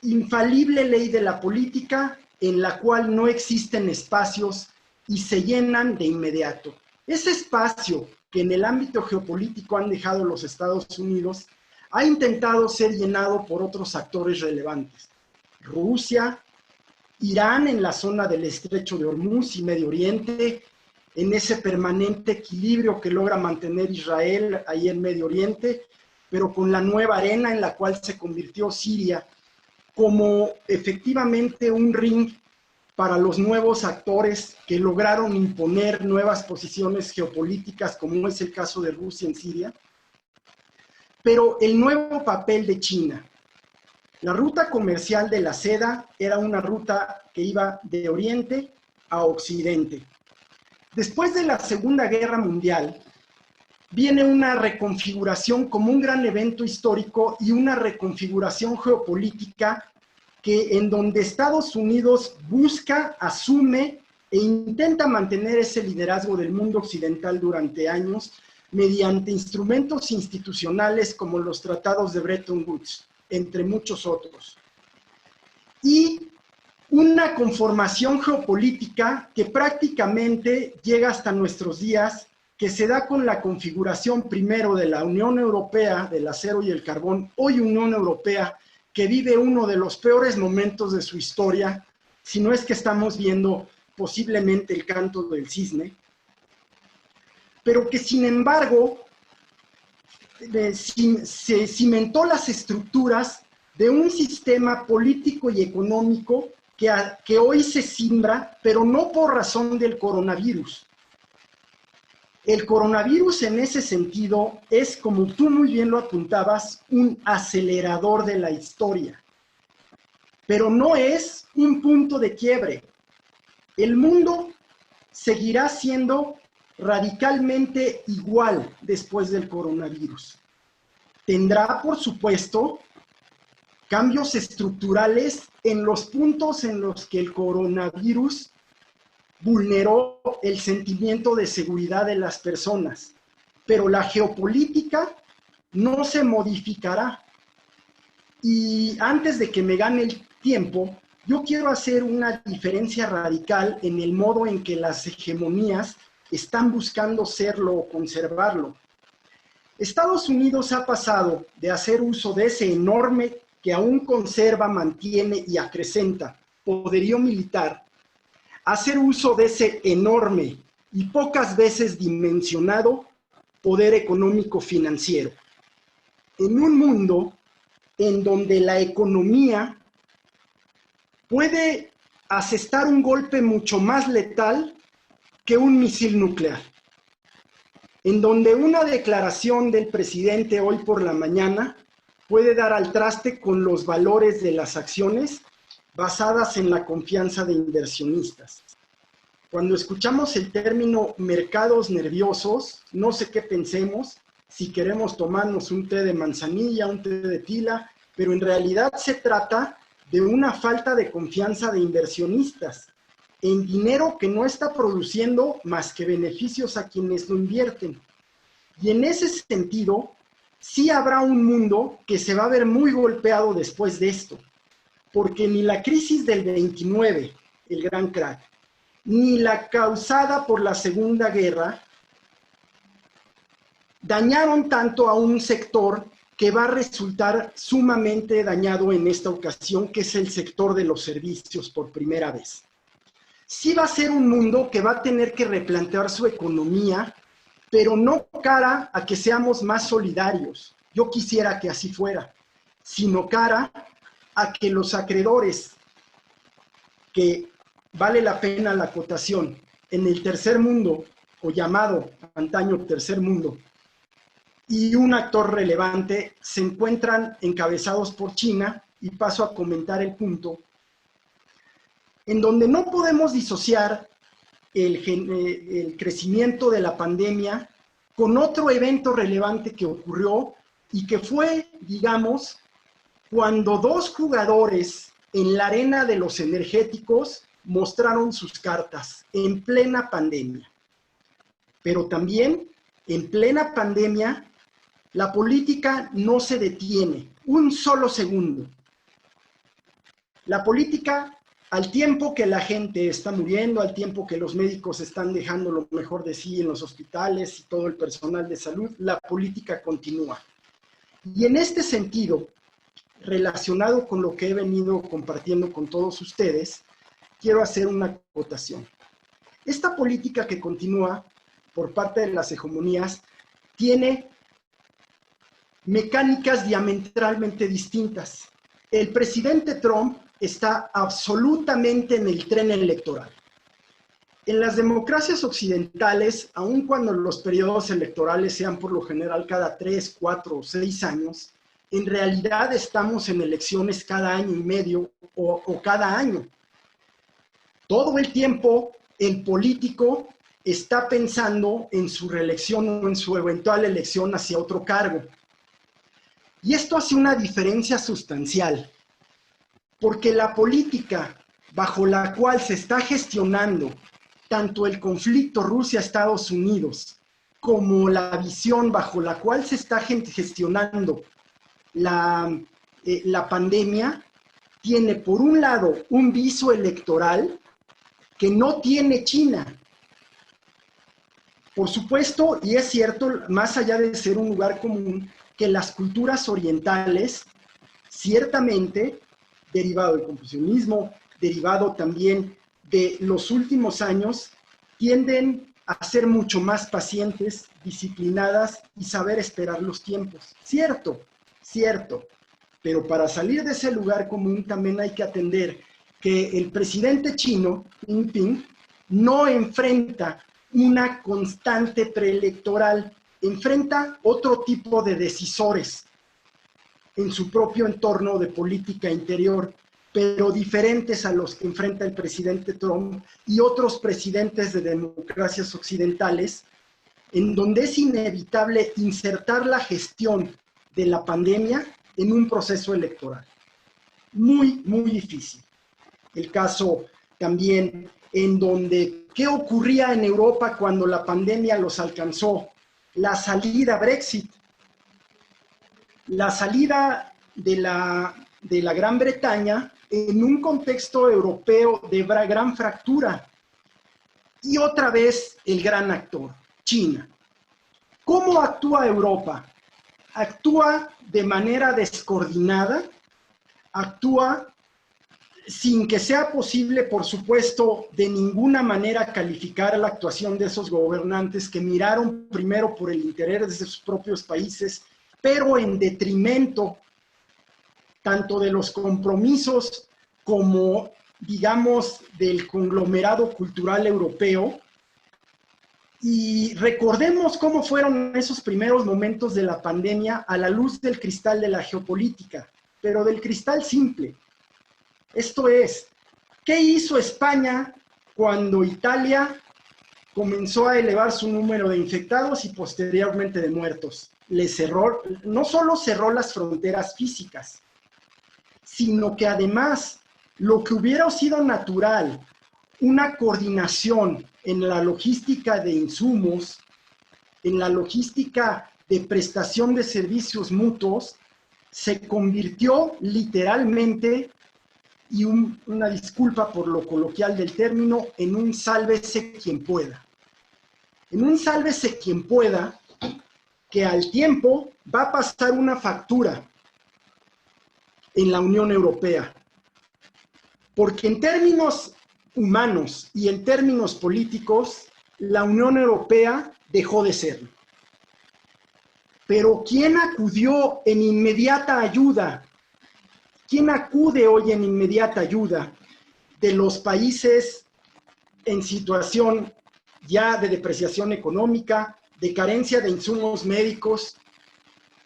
infalible ley de la política, en la cual no existen espacios y se llenan de inmediato. Ese espacio que en el ámbito geopolítico han dejado los Estados Unidos ha intentado ser llenado por otros actores relevantes. Rusia, Irán en la zona del Estrecho de Hormuz y Medio Oriente, en ese permanente equilibrio que logra mantener Israel ahí en Medio Oriente, pero con la nueva arena en la cual se convirtió Siria como efectivamente un ring para los nuevos actores que lograron imponer nuevas posiciones geopolíticas, como es el caso de Rusia en Siria. Pero el nuevo papel de China. La ruta comercial de la seda era una ruta que iba de oriente a occidente. Después de la Segunda Guerra Mundial, viene una reconfiguración como un gran evento histórico y una reconfiguración geopolítica en donde Estados Unidos busca, asume e intenta mantener ese liderazgo del mundo occidental durante años mediante instrumentos institucionales como los tratados de Bretton Woods, entre muchos otros. Y una conformación geopolítica que prácticamente llega hasta nuestros días, que se da con la configuración primero de la Unión Europea, del acero y el carbón, hoy Unión Europea, que vive uno de los peores momentos de su historia, si no es que estamos viendo posiblemente el canto del cisne, pero que sin embargo se cimentó las estructuras de un sistema político y económico que hoy se simbra, pero no por razón del coronavirus. El coronavirus en ese sentido es, como tú muy bien lo apuntabas, un acelerador de la historia, pero no es un punto de quiebre. El mundo seguirá siendo radicalmente igual después del coronavirus. Tendrá, por supuesto, cambios estructurales en los puntos en los que el coronavirus vulneró el sentimiento de seguridad de las personas, pero la geopolítica no se modificará. Y antes de que me gane el tiempo, yo quiero hacer una diferencia radical en el modo en que las hegemonías están buscando serlo o conservarlo. Estados Unidos ha pasado de hacer uso de ese enorme, que aún conserva, mantiene y acrecenta poderío militar, hacer uso de ese enorme y pocas veces dimensionado poder económico financiero. En un mundo en donde la economía puede asestar un golpe mucho más letal que un misil nuclear, en donde una declaración del presidente hoy por la mañana puede dar al traste con los valores de las acciones basadas en la confianza de inversionistas. Cuando escuchamos el término mercados nerviosos, no sé qué pensemos, si queremos tomarnos un té de manzanilla, un té de tila, pero en realidad se trata de una falta de confianza de inversionistas en dinero que no está produciendo más que beneficios a quienes lo invierten. Y en ese sentido, sí habrá un mundo que se va a ver muy golpeado después de esto, porque ni la crisis del 29, el gran crack, ni la causada por la Segunda Guerra dañaron tanto a un sector que va a resultar sumamente dañado en esta ocasión, que es el sector de los servicios por primera vez. Sí va a ser un mundo que va a tener que replantear su economía, pero no cara a que seamos más solidarios. Yo quisiera que así fuera, sino cara a que los acreedores, que vale la pena la acotación, en el tercer mundo, o llamado antaño tercer mundo, y un actor relevante se encuentran encabezados por China, y paso a comentar el punto, en donde no podemos disociar el crecimiento de la pandemia con otro evento relevante que ocurrió y que fue, digamos, cuando dos jugadores en la arena de los energéticos mostraron sus cartas en plena pandemia. Pero también en plena pandemia la política no se detiene un solo segundo. La política, al tiempo que la gente está muriendo, al tiempo que los médicos están dejando lo mejor de sí en los hospitales y todo el personal de salud, la política continúa. Y en este sentido, relacionado con lo que he venido compartiendo con todos ustedes, quiero hacer una acotación. Esta política que continúa por parte de las hegemonías tiene mecánicas diametralmente distintas. El presidente Trump está absolutamente en el tren electoral. En las democracias occidentales, aun cuando los periodos electorales sean por lo general cada 3, 4 o 6 años, en realidad estamos en elecciones cada año y medio o cada año. Todo el tiempo el político está pensando en su reelección o en su eventual elección hacia otro cargo. Y esto hace una diferencia sustancial, porque la política bajo la cual se está gestionando tanto el conflicto Rusia-Estados Unidos como la visión bajo la cual se está gestionando la pandemia, tiene por un lado un viso electoral que no tiene China. Por supuesto, y es cierto, más allá de ser un lugar común, que las culturas orientales, ciertamente, derivado del confucianismo, derivado también de los últimos años, tienden a ser mucho más pacientes, disciplinadas y saber esperar los tiempos. Cierto, cierto, pero para salir de ese lugar común también hay que atender que el presidente chino, Xi Jinping, no enfrenta una constante preelectoral, enfrenta otro tipo de decisores en su propio entorno de política interior, pero diferentes a los que enfrenta el presidente Trump y otros presidentes de democracias occidentales, en donde es inevitable insertar la gestión de la pandemia en un proceso electoral. Muy, muy difícil. El caso también en donde, ¿qué ocurría en Europa cuando la pandemia los alcanzó? La salida Brexit, la salida de la Gran Bretaña en un contexto europeo de gran fractura. Y otra vez el gran actor, China. ¿Cómo actúa Europa? Actúa de manera descoordinada, actúa sin que sea posible, por supuesto, de ninguna manera calificar la actuación de esos gobernantes que miraron primero por el interés de sus propios países, pero en detrimento tanto de los compromisos como digamos, del conglomerado cultural europeo y recordemos cómo fueron esos primeros momentos de la pandemia a la luz del cristal de la geopolítica, pero del cristal simple. Esto es, ¿qué hizo España cuando Italia comenzó a elevar su número de infectados y posteriormente de muertos? Le cerró, no solo cerró las fronteras físicas, sino que además lo que hubiera sido natural, una coordinación en la logística de insumos, en la logística de prestación de servicios mutuos, se convirtió literalmente, y una disculpa por lo coloquial del término, en un sálvese quien pueda. En un sálvese quien pueda, que al tiempo va a pasar una factura en la Unión Europea. Porque en términos humanos y en términos políticos, la Unión Europea dejó de serlo. Pero ¿quién acudió en inmediata ayuda? ¿Quién acude hoy en inmediata ayuda de los países en situación ya de depreciación económica, de carencia de insumos médicos?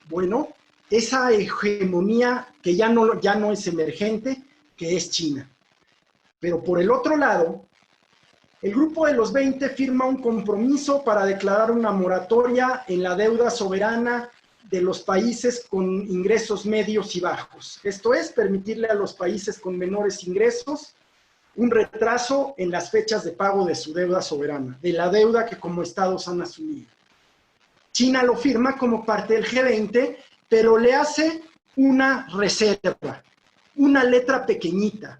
Bueno, esa hegemonía que ya no es emergente, que es China. Pero por el otro lado, el Grupo de los 20 firma un compromiso para declarar una moratoria en la deuda soberana de los países con ingresos medios y bajos. Esto es, permitirle a los países con menores ingresos un retraso en las fechas de pago de su deuda soberana, de la deuda que como estados han asumido. China lo firma como parte del G20, pero le hace una reserva, una letra pequeñita.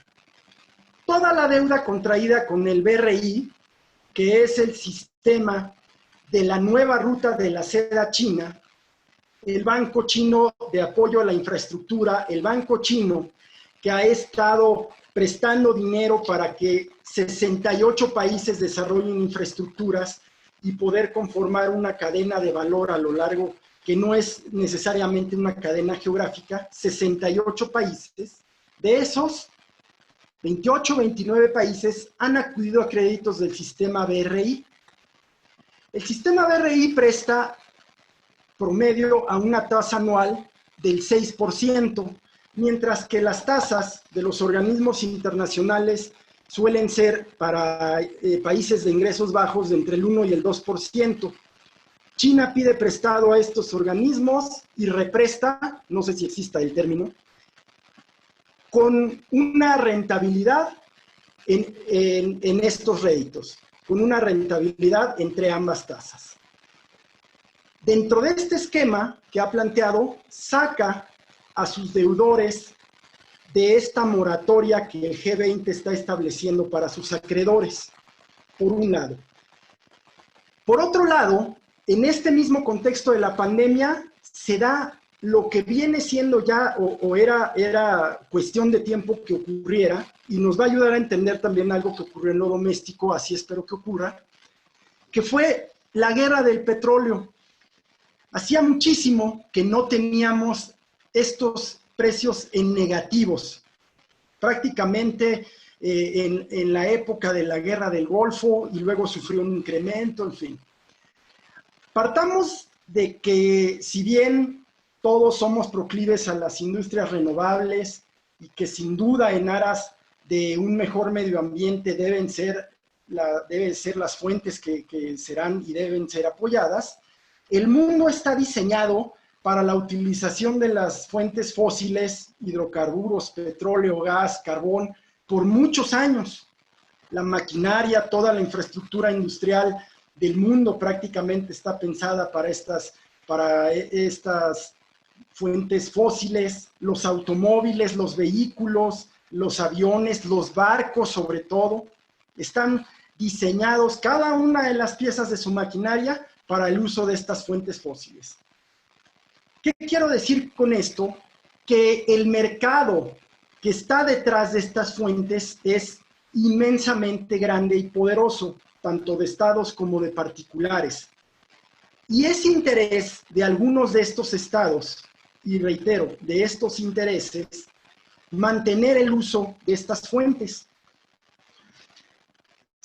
Toda la deuda contraída con el BRI, que es el sistema de la nueva ruta de la seda china, el Banco Chino de Apoyo a la Infraestructura, el Banco Chino que ha estado prestando dinero para que 68 países desarrollen infraestructuras y poder conformar una cadena de valor a lo largo, que no es necesariamente una cadena geográfica, 68 países. De esos, 28 o 29 países han acudido a créditos del sistema BRI. El sistema BRI presta promedio a una tasa anual del 6%, mientras que las tasas de los organismos internacionales suelen ser para países de ingresos bajos de entre el 1 y el 2%. China pide prestado a estos organismos y represta, no sé si exista el término, con una rentabilidad en estos réditos, con una rentabilidad entre ambas tasas. Dentro de este esquema que ha planteado, saca a sus deudores de esta moratoria que el G20 está estableciendo para sus acreedores, por un lado. Por otro lado, en este mismo contexto de la pandemia, se da lo que viene siendo ya, o era cuestión de tiempo que ocurriera, y nos va a ayudar a entender también algo que ocurrió en lo doméstico, así espero que ocurra, que fue la guerra del petróleo. Hacía muchísimo que no teníamos estos precios en negativos. Prácticamente en la época de la guerra del Golfo, y luego sufrió un incremento, en fin. Partamos de que si bien todos somos proclives a las industrias renovables y que sin duda en aras de un mejor medio ambiente deben ser las fuentes que serán y deben ser apoyadas, el mundo está diseñado para la utilización de las fuentes fósiles, hidrocarburos, petróleo, gas, carbón, por muchos años. La maquinaria, toda la infraestructura industrial del mundo prácticamente está pensada para estas fuentes fósiles, los automóviles, los vehículos, los aviones, los barcos sobre todo, están diseñados cada una de las piezas de su maquinaria para el uso de estas fuentes fósiles. ¿Qué quiero decir con esto? Que el mercado que está detrás de estas fuentes es inmensamente grande y poderoso, tanto de estados como de particulares. Y es interés de algunos de estos estados, y reitero, de estos intereses, mantener el uso de estas fuentes.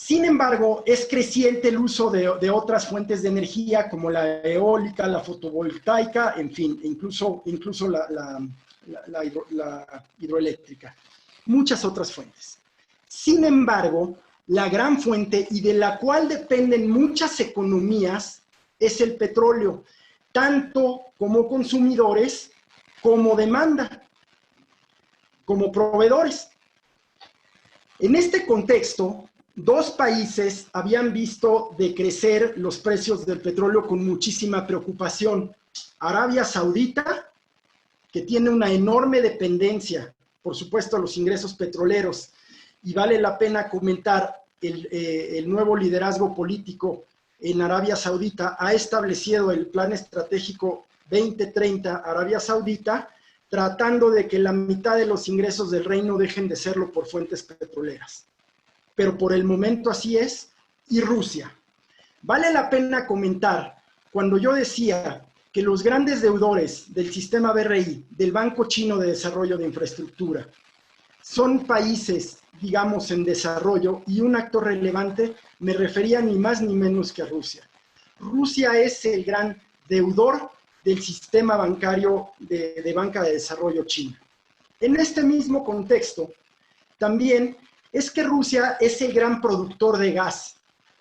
Sin embargo, es creciente el uso de otras fuentes de energía como la eólica, la fotovoltaica, en fin, incluso la hidroeléctrica. Muchas otras fuentes. Sin embargo, la gran fuente y de la cual dependen muchas economías es el petróleo, tanto como consumidores como demanda, como proveedores. En este contexto, dos países habían visto decrecer los precios del petróleo con muchísima preocupación. Arabia Saudita, que tiene una enorme dependencia, por supuesto, a los ingresos petroleros, y vale la pena comentar el nuevo liderazgo político en Arabia Saudita, ha establecido el Plan Estratégico 2030 Arabia Saudita, tratando de que la mitad de los ingresos del reino dejen de serlo por fuentes petroleras. Pero por el momento así es. Y Rusia. Vale la pena comentar, cuando yo decía que los grandes deudores del sistema BRI, del Banco Chino de Desarrollo de Infraestructura, son países, digamos, en desarrollo, y un actor relevante, me refería ni más ni menos que a Rusia. Rusia es el gran deudor del sistema bancario de banca de desarrollo chino. En este mismo contexto, también es que Rusia es el gran productor de gas,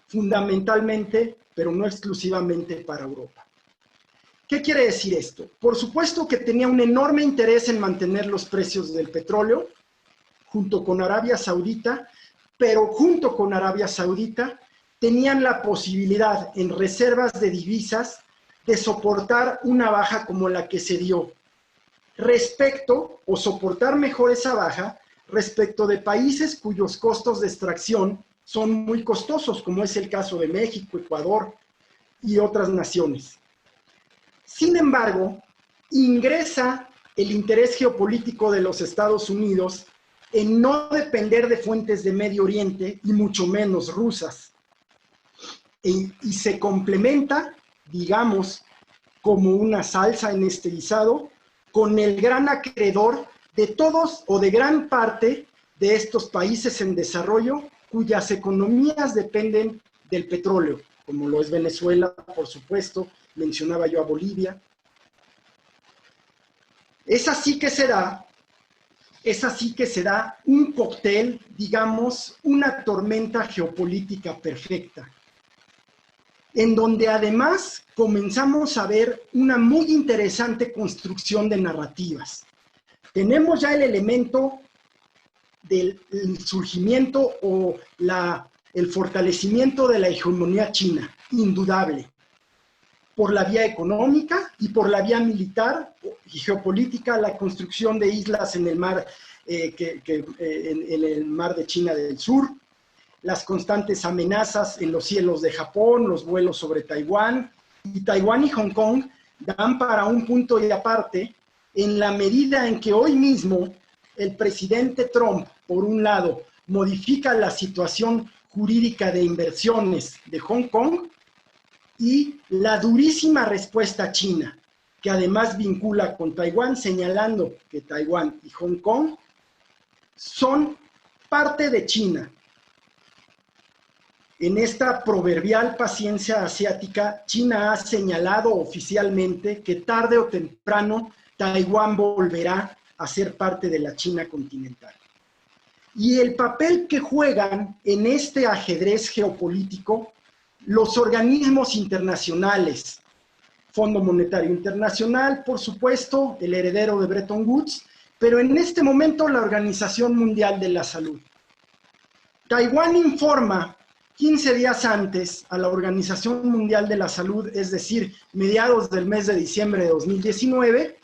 fundamentalmente, pero no exclusivamente para Europa. ¿Qué quiere decir esto? Por supuesto que tenía un enorme interés en mantener los precios del petróleo, junto con Arabia Saudita, pero junto con Arabia Saudita tenían la posibilidad en reservas de divisas de soportar una baja como la que se dio respecto, o soportar mejor esa baja, respecto de países cuyos costos de extracción son muy costosos, como es el caso de México, Ecuador y otras naciones. Sin embargo, ingresa el interés geopolítico de los Estados Unidos en no depender de fuentes de Medio Oriente y mucho menos rusas. Y se complementa, digamos, como una salsa en este guisado, con el gran acreedor de todos o de gran parte de estos países en desarrollo cuyas economías dependen del petróleo, como lo es Venezuela, por supuesto, mencionaba yo a Bolivia. Es así que se da un cóctel, digamos, una tormenta geopolítica perfecta, en donde además comenzamos a ver una muy interesante construcción de narrativas. Tenemos ya el elemento del surgimiento o el fortalecimiento de la hegemonía china, indudable, por la vía económica y por la vía militar y geopolítica, la construcción de islas en el mar, en el mar de China del Sur, las constantes amenazas en los cielos de Japón, los vuelos sobre Taiwán, y Taiwán y Hong Kong dan para un punto y aparte en la medida en que hoy mismo el presidente Trump, por un lado, modifica la situación jurídica de inversiones de Hong Kong, y la durísima respuesta china, que además vincula con Taiwán, señalando que Taiwán y Hong Kong son parte de China. En esta proverbial paciencia asiática, China ha señalado oficialmente que tarde o temprano Taiwán volverá a ser parte de la China continental. Y el papel que juegan en este ajedrez geopolítico los organismos internacionales, Fondo Monetario Internacional, por supuesto, el heredero de Bretton Woods, pero en este momento la Organización Mundial de la Salud. Taiwán informa 15 días antes a la Organización Mundial de la Salud, es decir, mediados del mes de diciembre de 2019,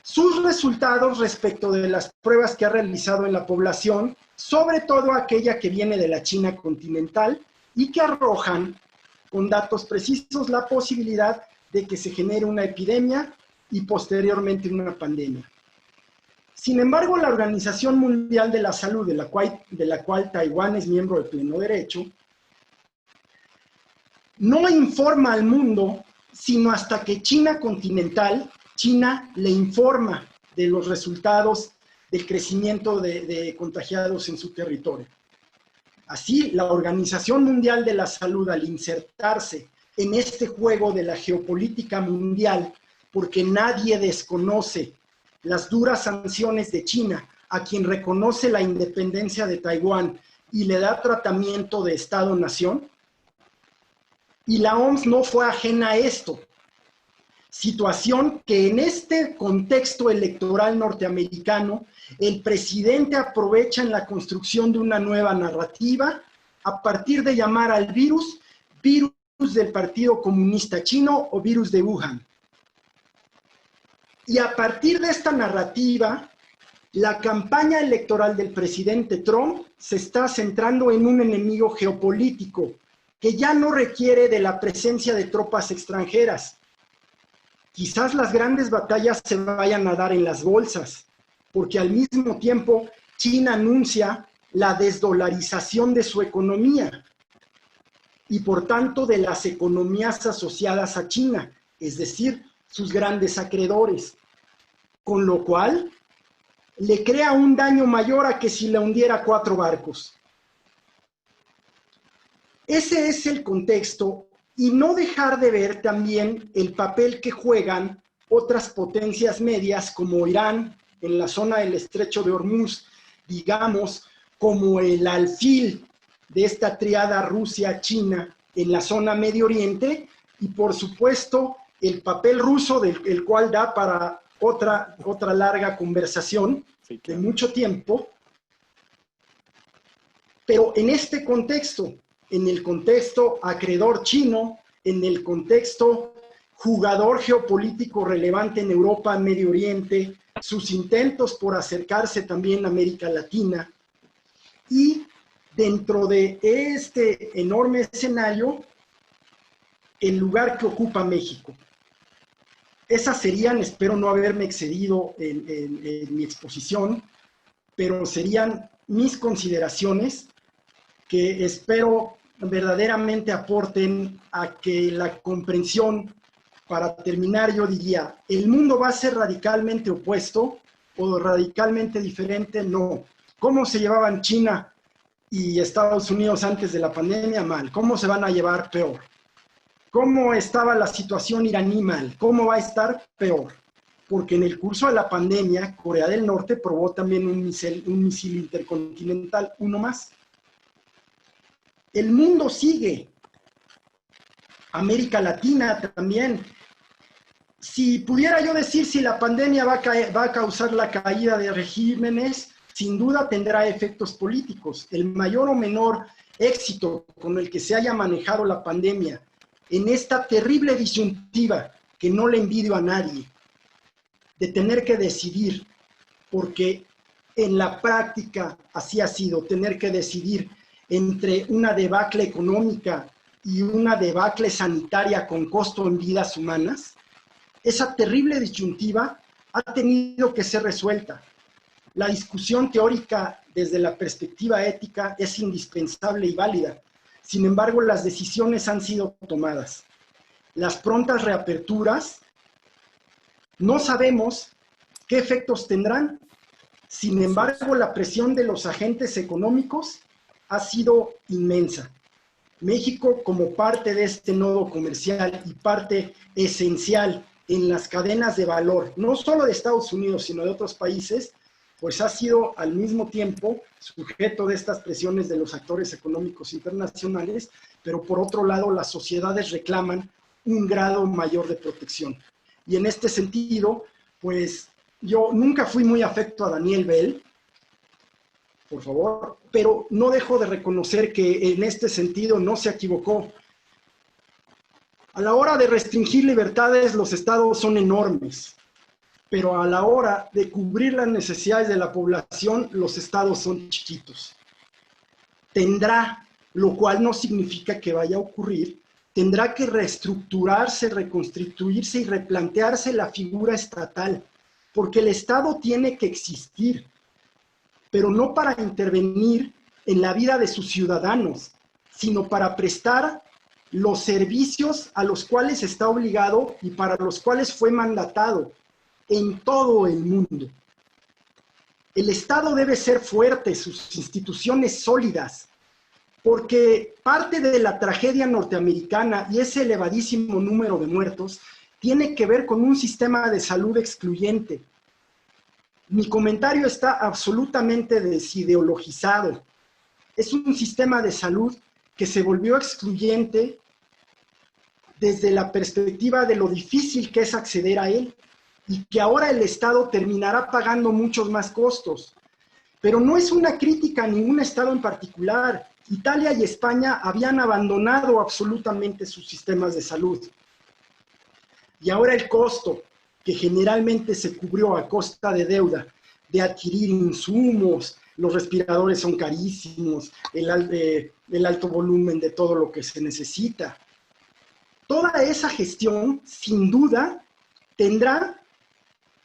sus resultados respecto de las pruebas que ha realizado en la población, sobre todo aquella que viene de la China continental, y que arrojan con datos precisos la posibilidad de que se genere una epidemia y posteriormente una pandemia. Sin embargo, la Organización Mundial de la Salud, de la cual Taiwán es miembro de pleno derecho, no informa al mundo sino hasta que China continental, China le informa de los resultados del crecimiento de contagiados en su territorio. Así, la Organización Mundial de la Salud, al insertarse en este juego de la geopolítica mundial, porque nadie desconoce las duras sanciones de China, a quien reconoce la independencia de Taiwán y le da tratamiento de Estado-nación, y la OMS no fue ajena a esto. Situación que en este contexto electoral norteamericano, el presidente aprovecha en la construcción de una nueva narrativa a partir de llamar al virus, virus del Partido Comunista Chino o virus de Wuhan. Y a partir de esta narrativa, la campaña electoral del presidente Trump se está centrando en un enemigo geopolítico que ya no requiere de la presencia de tropas extranjeras. Quizás las grandes batallas se vayan a dar en las bolsas, porque al mismo tiempo China anuncia la desdolarización de su economía y por tanto de las economías asociadas a China, es decir, sus grandes acreedores, con lo cual le crea un daño mayor a que si le hundiera 4 barcos. Ese es el contexto, y no dejar de ver también el papel que juegan otras potencias medias como Irán en la zona del Estrecho de Hormuz, digamos, como el alfil de esta triada Rusia-China en la zona Medio Oriente, y por supuesto el papel ruso, del cual da para otra larga conversación de mucho tiempo. Pero en este contexto, en el contexto acreedor chino, en el contexto jugador geopolítico relevante en Europa, Medio Oriente, sus intentos por acercarse también a América Latina, y dentro de este enorme escenario, el lugar que ocupa México. Esas serían, espero no haberme excedido en mi exposición, pero serían mis consideraciones que espero verdaderamente aporten a que la comprensión. Para terminar, yo diría, ¿el mundo va a ser radicalmente opuesto o radicalmente diferente? No. ¿Cómo se llevaban China y Estados Unidos antes de la pandemia? Mal. ¿Cómo se van a llevar? Peor. ¿Cómo estaba la situación iraní? Mal. ¿Cómo va a estar? Peor. Porque en el curso de la pandemia, Corea del Norte probó también un misil intercontinental, uno más. El mundo sigue. América Latina también. Si pudiera yo decir si la pandemia va a causar la caída de regímenes, sin duda tendrá efectos políticos. El mayor o menor éxito con el que se haya manejado la pandemia en esta terrible disyuntiva que no le envidio a nadie, de tener que decidir, porque en la práctica así ha sido, tener que decidir entre una debacle económica y una debacle sanitaria con costo en vidas humanas, esa terrible disyuntiva ha tenido que ser resuelta. La discusión teórica desde la perspectiva ética es indispensable y válida. Sin embargo, las decisiones han sido tomadas. Las prontas reaperturas, no sabemos qué efectos tendrán. Sin embargo, la presión de los agentes económicos ha sido inmensa. México, como parte de este nodo comercial y parte esencial en las cadenas de valor, no solo de Estados Unidos, sino de otros países, pues ha sido al mismo tiempo sujeto de estas presiones de los actores económicos internacionales, pero por otro lado las sociedades reclaman un grado mayor de protección. Y en este sentido, pues yo nunca fui muy afecto a Daniel Bell, por favor, pero no dejo de reconocer que en este sentido no se equivocó. A la hora de restringir libertades, los estados son enormes, pero a la hora de cubrir las necesidades de la población, los estados son chiquitos. Tendrá, lo cual no significa que vaya a ocurrir, tendrá que reestructurarse, reconstituirse y replantearse la figura estatal, porque el Estado tiene que existir, pero no para intervenir en la vida de sus ciudadanos, sino para prestar los servicios a los cuales está obligado y para los cuales fue mandatado en todo el mundo. El Estado debe ser fuerte, sus instituciones sólidas, porque parte de la tragedia norteamericana y ese elevadísimo número de muertos tiene que ver con un sistema de salud excluyente. Mi comentario está absolutamente desideologizado. Es un sistema de salud que se volvió excluyente desde la perspectiva de lo difícil que es acceder a él y que ahora el Estado terminará pagando muchos más costos. Pero no es una crítica a ningún Estado en particular. Italia y España habían abandonado absolutamente sus sistemas de salud. Y ahora el costo, que generalmente se cubrió a costa de deuda, de adquirir insumos, los respiradores son carísimos, el alto volumen de todo lo que se necesita. Toda esa gestión, sin duda, tendrá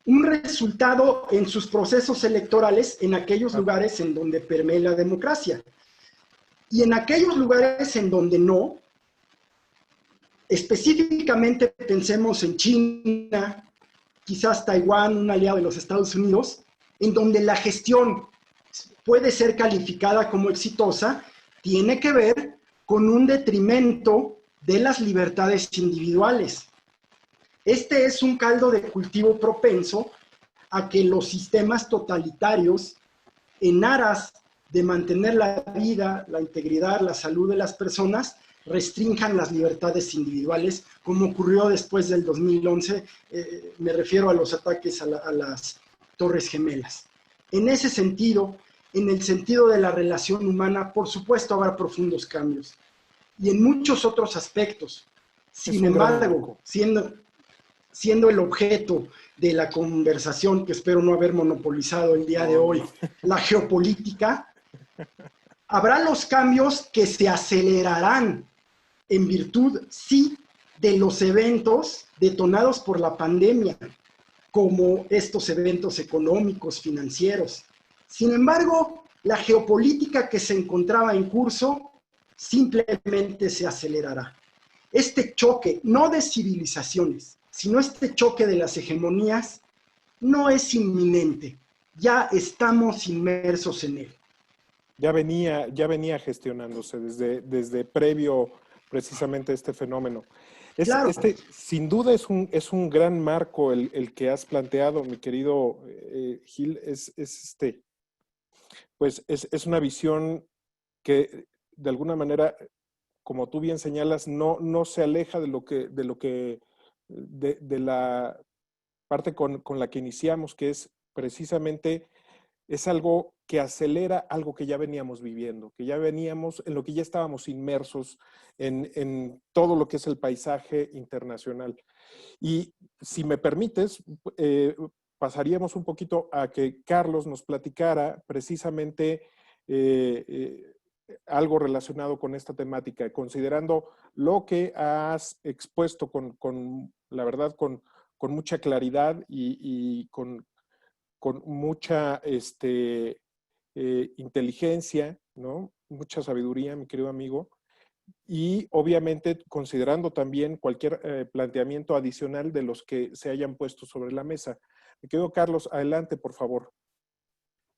un resultado en sus procesos electorales en aquellos lugares en donde permee la democracia. Y en aquellos lugares en donde no, específicamente pensemos en China, quizás Taiwán, un aliado de los Estados Unidos, en donde la gestión puede ser calificada como exitosa, tiene que ver con un detrimento de las libertades individuales. Este es un caldo de cultivo propenso a que los sistemas totalitarios, en aras de mantener la vida, la integridad, la salud de las personas, restrinjan las libertades individuales, como ocurrió después del 2011, me refiero a los ataques a las Torres Gemelas. En ese sentido, en el sentido de la relación humana, por supuesto habrá profundos cambios, y en muchos otros aspectos. Sin embargo, siendo el objeto de la conversación, que espero no haber monopolizado el día de hoy, la geopolítica, habrá los cambios que se acelerarán en virtud, sí, de los eventos detonados por la pandemia, como estos eventos económicos, financieros. Sin embargo, la geopolítica que se encontraba en curso simplemente se acelerará. Este choque, no de civilizaciones, sino este choque de las hegemonías, no es inminente. Ya estamos inmersos en él. Ya venía gestionándose desde previo precisamente a este fenómeno. Claro. Sin duda es un gran marco el que has planteado, mi querido Gil. Es una visión que de alguna manera, como tú bien señalas, no se aleja de la parte con la que iniciamos, que es precisamente, es algo que acelera algo que ya veníamos viviendo, en lo que ya estábamos inmersos en todo lo que es el paisaje internacional. Y si me permites, pasaríamos un poquito a que Carlos nos platicara precisamente algo relacionado con esta temática, considerando lo que has expuesto la verdad, con mucha claridad y con mucha inteligencia, ¿no? Mucha sabiduría, mi querido amigo. Y obviamente considerando también cualquier planteamiento adicional de los que se hayan puesto sobre la mesa. Mi querido Carlos, adelante, por favor.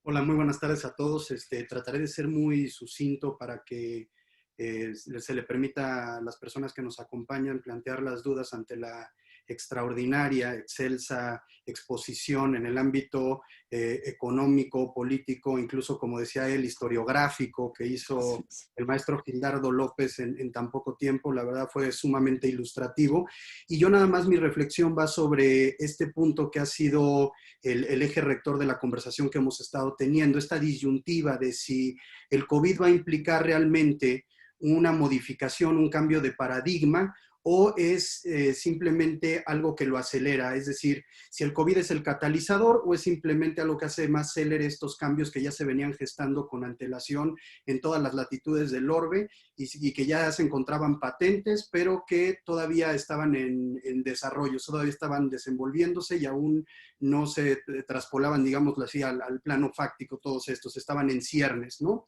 Hola, muy buenas tardes a todos. Trataré de ser muy sucinto para que se le permita a las personas que nos acompañan plantear las dudas ante la extraordinaria, excelsa exposición en el ámbito económico, político, incluso, como decía él, historiográfico que hizo el maestro Gildardo López en tan poco tiempo. La verdad fue sumamente ilustrativo. Y yo nada más mi reflexión va sobre este punto que ha sido el eje rector de la conversación que hemos estado teniendo, esta disyuntiva de si el COVID va a implicar realmente una modificación, un cambio de paradigma, o es simplemente algo que lo acelera. Es decir, si el COVID es el catalizador o es simplemente algo que hace más célere estos cambios que ya se venían gestando con antelación en todas las latitudes del orbe y que ya se encontraban patentes, pero que todavía estaban en desarrollo, todavía estaban desenvolviéndose y aún no se traspolaban, digámoslo así, al plano fáctico todos estos, estaban en ciernes, ¿no?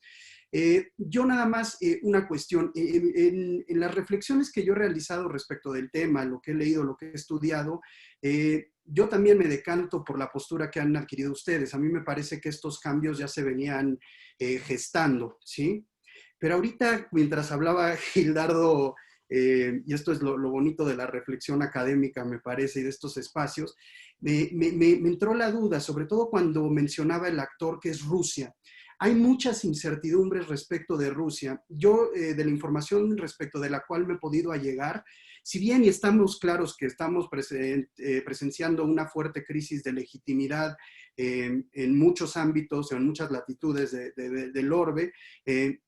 Yo nada más una cuestión, en las reflexiones que yo he realizado respecto del tema, lo que he leído, lo que he estudiado, yo también me decanto por la postura que han adquirido ustedes. A mí me parece que estos cambios ya se venían gestando, ¿sí? Pero ahorita, mientras hablaba Gildardo, y esto es lo bonito de la reflexión académica, me parece, y de estos espacios, me entró la duda, sobre todo cuando mencionaba el actor que es Rusia. Hay muchas incertidumbres respecto de Rusia. Yo, de la información respecto de la cual me he podido allegar, si bien y estamos claros que estamos presenciando una fuerte crisis de legitimidad en muchos ámbitos, en muchas latitudes del orbe,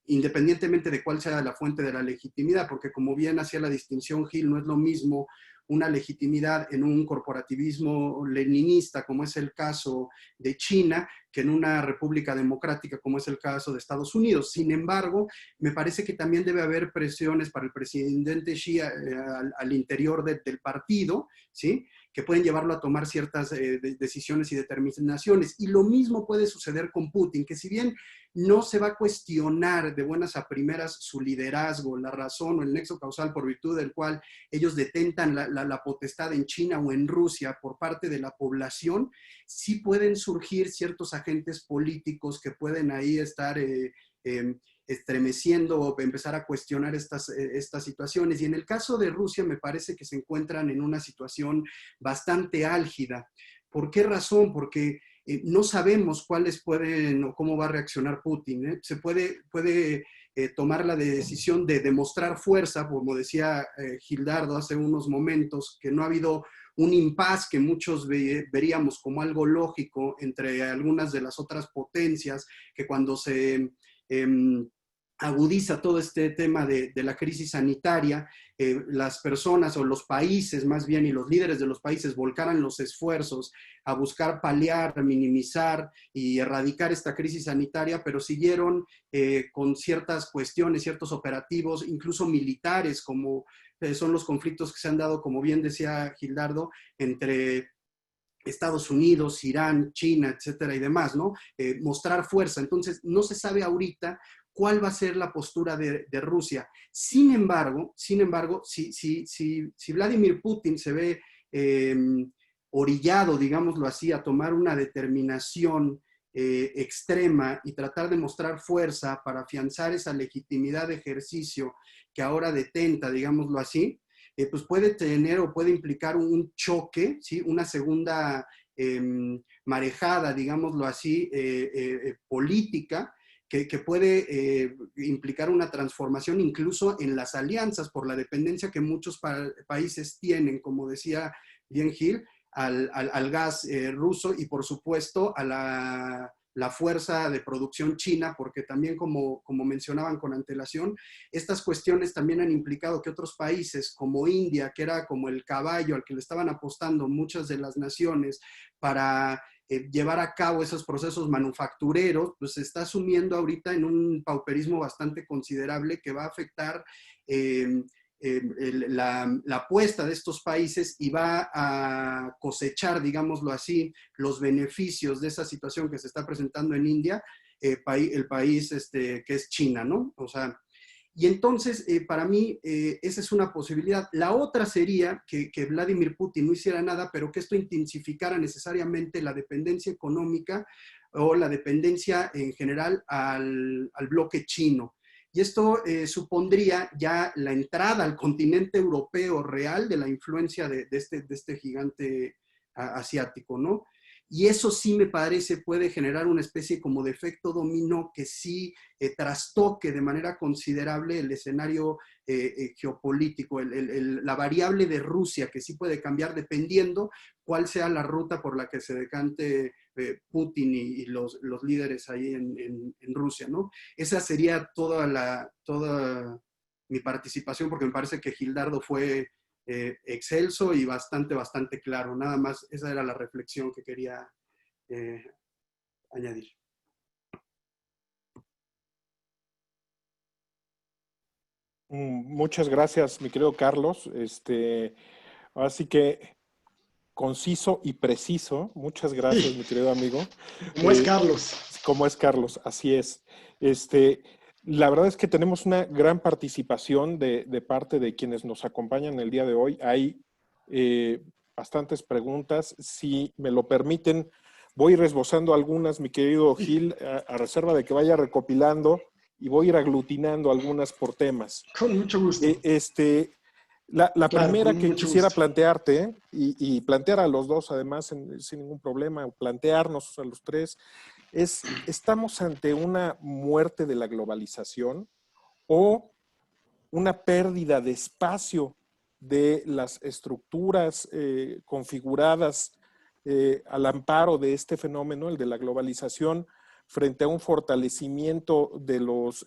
independientemente de cuál sea la fuente de la legitimidad, porque como bien hacía la distinción Gil, no es lo mismo una legitimidad en un corporativismo leninista, como es el caso de China, que en una república democrática, como es el caso de Estados Unidos. Sin embargo, me parece que también debe haber presiones para el presidente Xi al interior del partido, ¿sí?, que pueden llevarlo a tomar ciertas decisiones y determinaciones. Y lo mismo puede suceder con Putin, que si bien no se va a cuestionar de buenas a primeras su liderazgo, la razón o el nexo causal por virtud del cual ellos detentan la potestad en China o en Rusia por parte de la población, sí pueden surgir ciertos agentes políticos que pueden ahí estar estremeciendo o empezar a cuestionar estas situaciones. Y en el caso de Rusia me parece que se encuentran en una situación bastante álgida. ¿Por qué razón? Porque no sabemos cuáles pueden o cómo va a reaccionar Putin. Se puede tomar la decisión de demostrar fuerza, como decía Gildardo hace unos momentos, que no ha habido un impas que muchos veríamos como algo lógico entre algunas de las otras potencias, que cuando se agudiza todo este tema de la crisis sanitaria, las personas o los países más bien y los líderes de los países volcaran los esfuerzos a buscar paliar, minimizar y erradicar esta crisis sanitaria, pero siguieron con ciertas cuestiones, ciertos operativos, incluso militares, como son los conflictos que se han dado, como bien decía Gildardo, entre Estados Unidos, Irán, China, etcétera y demás, ¿no? Mostrar fuerza. Entonces, no se sabe ahorita cuál va a ser la postura de Rusia. Sin embargo, si Vladimir Putin se ve orillado, digámoslo así, a tomar una determinación extrema y tratar de mostrar fuerza para afianzar esa legitimidad de ejercicio que ahora detenta, digámoslo así, pues puede tener o puede implicar un choque, ¿sí?, una segunda marejada, digámoslo así, política, que puede implicar una transformación incluso en las alianzas por la dependencia que muchos países tienen, como decía bien Gil, al gas ruso y por supuesto a la fuerza de producción china, porque también como mencionaban con antelación, estas cuestiones también han implicado que otros países como India, que era como el caballo al que le estaban apostando muchas de las naciones para llevar a cabo esos procesos manufactureros, pues se está sumiendo ahorita en un pauperismo bastante considerable que va a afectar la apuesta de estos países y va a cosechar, digámoslo así, los beneficios de esa situación que se está presentando en India, el país que es China, ¿no? O sea, y entonces, para mí, esa es una posibilidad. La otra sería que Vladimir Putin no hiciera nada, pero que esto intensificara necesariamente la dependencia económica o la dependencia en general al bloque chino. Y esto supondría ya la entrada al continente europeo real de la influencia de este gigante asiático, ¿no? Y eso sí me parece puede generar una especie como de efecto dominó que sí trastoque de manera considerable el escenario geopolítico, la variable de Rusia que sí puede cambiar dependiendo cuál sea la ruta por la que se decante Putin y los líderes ahí en Rusia, ¿no? Esa sería toda mi participación, porque me parece que Gildardo fue excelso y bastante claro. Nada más, esa era la reflexión que quería añadir. Muchas gracias, mi querido Carlos. Así que conciso y preciso. Muchas gracias, mi querido amigo. Como es Carlos. Como es Carlos, así es. La verdad es que tenemos una gran participación de parte de quienes nos acompañan el día de hoy. Hay bastantes preguntas. Si me lo permiten, voy a ir esbozando algunas, mi querido Gil, a reserva de que vaya recopilando y voy a ir aglutinando algunas por temas. Con mucho gusto. La Claro, primera con que mucho quisiera gusto. plantearte, y plantear a los dos además sin ningún problema, o plantearnos a los tres, es, ¿estamos ante una muerte de la globalización o una pérdida de espacio de las estructuras configuradas al amparo de este fenómeno, el de la globalización, frente a un fortalecimiento de los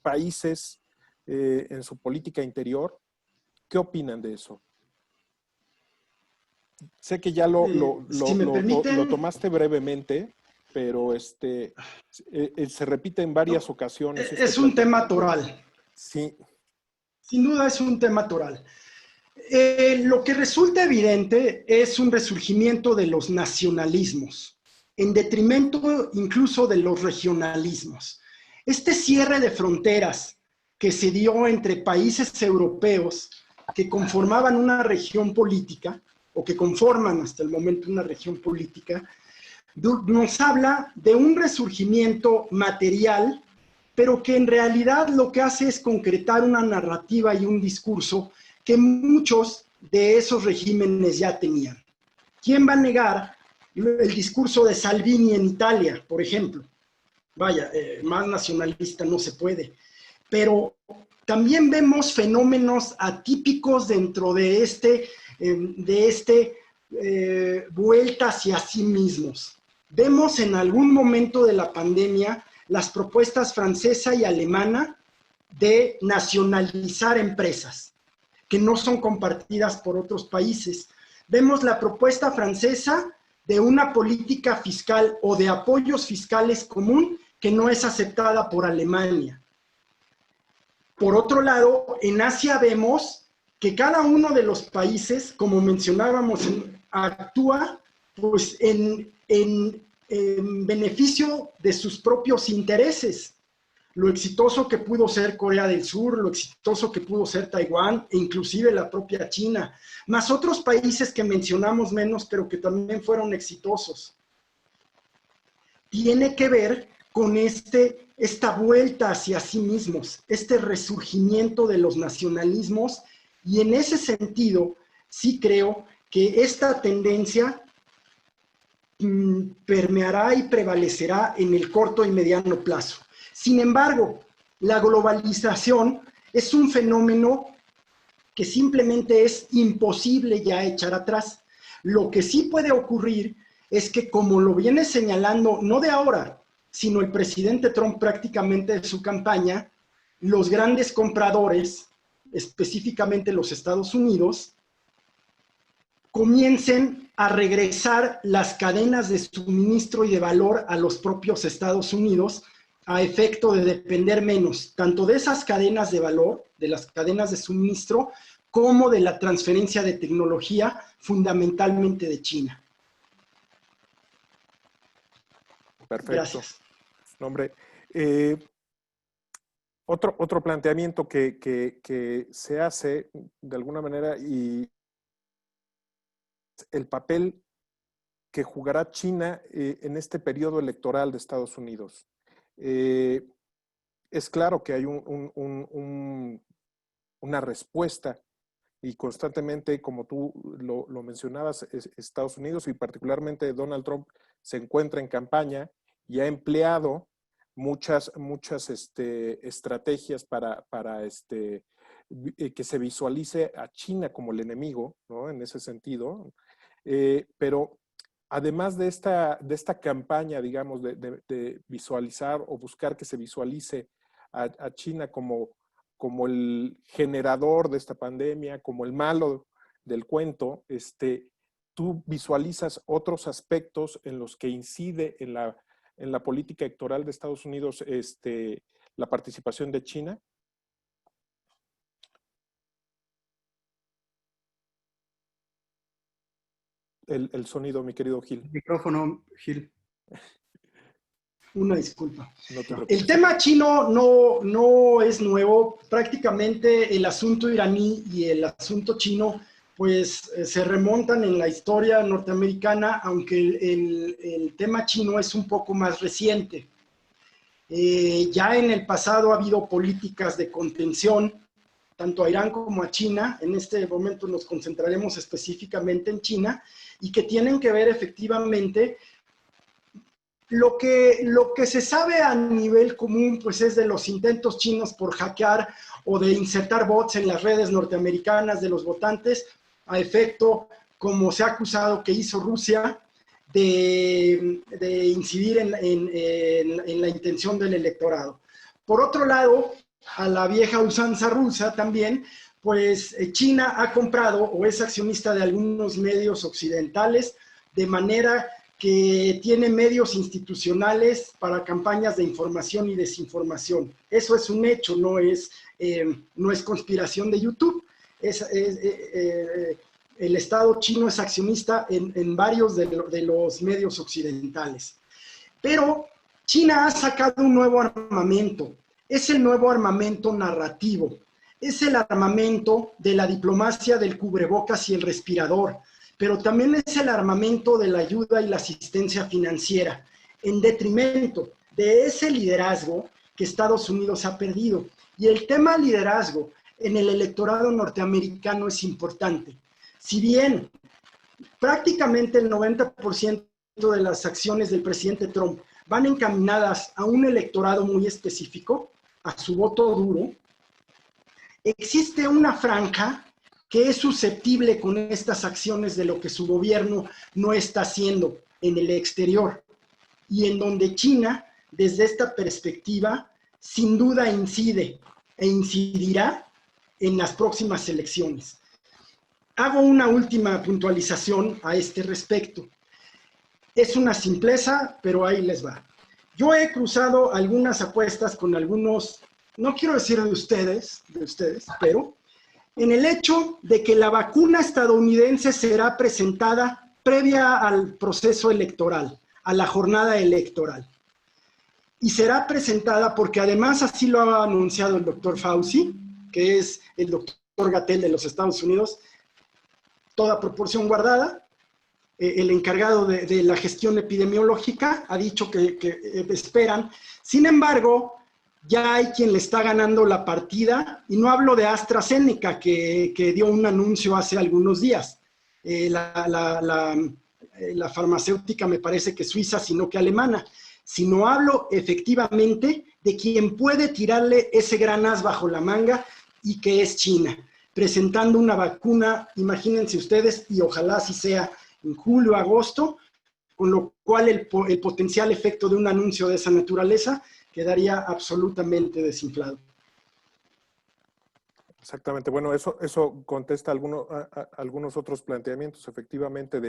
países en su política interior? ¿Qué opinan de eso? Sé que ya Si me lo permiten, tomaste brevemente, pero se repite en varias no, ocasiones este es un tema planteamiento. toral. Sí, Sin duda es un tema toral. Lo que resulta evidente es un resurgimiento de los nacionalismos, en detrimento incluso de los regionalismos. Este cierre de fronteras que se dio entre países europeos que conformaban una región política, o que conforman hasta el momento una región política, nos habla de un resurgimiento material, pero que en realidad lo que hace es concretar una narrativa y un discurso que muchos de esos regímenes ya tenían. ¿Quién va a negar el discurso de Salvini en Italia, por ejemplo? Vaya, más nacionalista no se puede. Pero también vemos fenómenos atípicos dentro de vuelta hacia sí mismos. Vemos en algún momento de la pandemia las propuestas francesa y alemana de nacionalizar empresas que no son compartidas por otros países. Vemos la propuesta francesa de una política fiscal o de apoyos fiscales común que no es aceptada por Alemania. Por otro lado, en Asia vemos que cada uno de los países, como mencionábamos, actúa pues, en beneficio de sus propios intereses. Lo exitoso que pudo ser Corea del Sur, lo exitoso que pudo ser Taiwán, e inclusive la propia China, más otros países que mencionamos menos, pero que también fueron exitosos. Tiene que ver con esta vuelta hacia sí mismos, este resurgimiento de los nacionalismos, y en ese sentido sí creo que esta tendencia permeará y prevalecerá en el corto y mediano plazo. Sin embargo, la globalización es un fenómeno que simplemente es imposible ya echar atrás. Lo que sí puede ocurrir es que, como lo viene señalando, no de ahora, sino el presidente Trump prácticamente de su campaña, los grandes compradores, específicamente los Estados Unidos, comiencen a regresar las cadenas de suministro y de valor a los propios Estados Unidos a efecto de depender menos, tanto de esas cadenas de valor, de las cadenas de suministro, como de la transferencia de tecnología, fundamentalmente de China. perfecto. Gracias. No, hombre, otro planteamiento que se hace de alguna manera, y el papel que jugará China en este periodo electoral de Estados Unidos. Es claro que hay una respuesta, y constantemente, como tú lo mencionabas, Estados Unidos y particularmente Donald Trump se encuentra en campaña y ha empleado muchas estrategias para que se visualice a China como el enemigo, ¿no? En ese sentido. Pero además de esta campaña, digamos, de visualizar o buscar que se visualice a China como el generador de esta pandemia, como el malo del cuento, tú visualizas otros aspectos en los que incide en la política electoral de Estados Unidos la participación de China. El sonido, mi querido Gil. Micrófono, Gil. Una disculpa. No te preocupes. El tema chino no es nuevo. Prácticamente el asunto iraní y el asunto chino pues se remontan en la historia norteamericana, aunque el tema chino es un poco más reciente. Ya en el pasado ha habido políticas de contención, tanto a Irán como a China. En este momento nos concentraremos específicamente en China, y que tienen que ver efectivamente lo que se sabe a nivel común, pues es de los intentos chinos por hackear o de insertar bots en las redes norteamericanas de los votantes, a efecto, como se ha acusado que hizo Rusia, de incidir en la intención del electorado. Por otro lado, a la vieja usanza rusa también, pues China ha comprado o es accionista de algunos medios occidentales, de manera que tiene medios institucionales para campañas de información y desinformación. Eso es un hecho, no es conspiración de YouTube. El Estado chino es accionista en varios de los medios occidentales. Pero China ha sacado un nuevo armamento. Es el nuevo armamento narrativo. Es el armamento de la diplomacia del cubrebocas y el respirador, pero también es el armamento de la ayuda y la asistencia financiera, en detrimento de ese liderazgo que Estados Unidos ha perdido. Y el tema liderazgo en el electorado norteamericano es importante. Si bien prácticamente el 90% de las acciones del presidente Trump van encaminadas a un electorado muy específico, a su voto duro, existe una franja que es susceptible con estas acciones de lo que su gobierno no está haciendo en el exterior, y en donde China, desde esta perspectiva, sin duda incide e incidirá en las próximas elecciones. Hago una última puntualización a este respecto. Es una simpleza, pero ahí les va. Yo he cruzado algunas apuestas con algunos, no quiero decir de ustedes, pero en el hecho de que la vacuna estadounidense será presentada previa al proceso electoral, a la jornada electoral. Y será presentada porque además así lo ha anunciado el doctor Fauci, que es el doctor Gatell de los Estados Unidos, toda proporción guardada. El encargado de la gestión epidemiológica ha dicho que esperan. Sin embargo, ya hay quien le está ganando la partida, y no hablo de AstraZeneca, que dio un anuncio hace algunos días. La farmacéutica me parece que suiza, sino que alemana. Sino hablo efectivamente de quien puede tirarle ese gran as bajo la manga, y que es China, presentando una vacuna, imagínense ustedes, y ojalá así sea en julio, agosto, con lo cual el potencial efecto de un anuncio de esa naturaleza quedaría absolutamente desinflado. Exactamente. Bueno, eso contesta algunos otros planteamientos, efectivamente,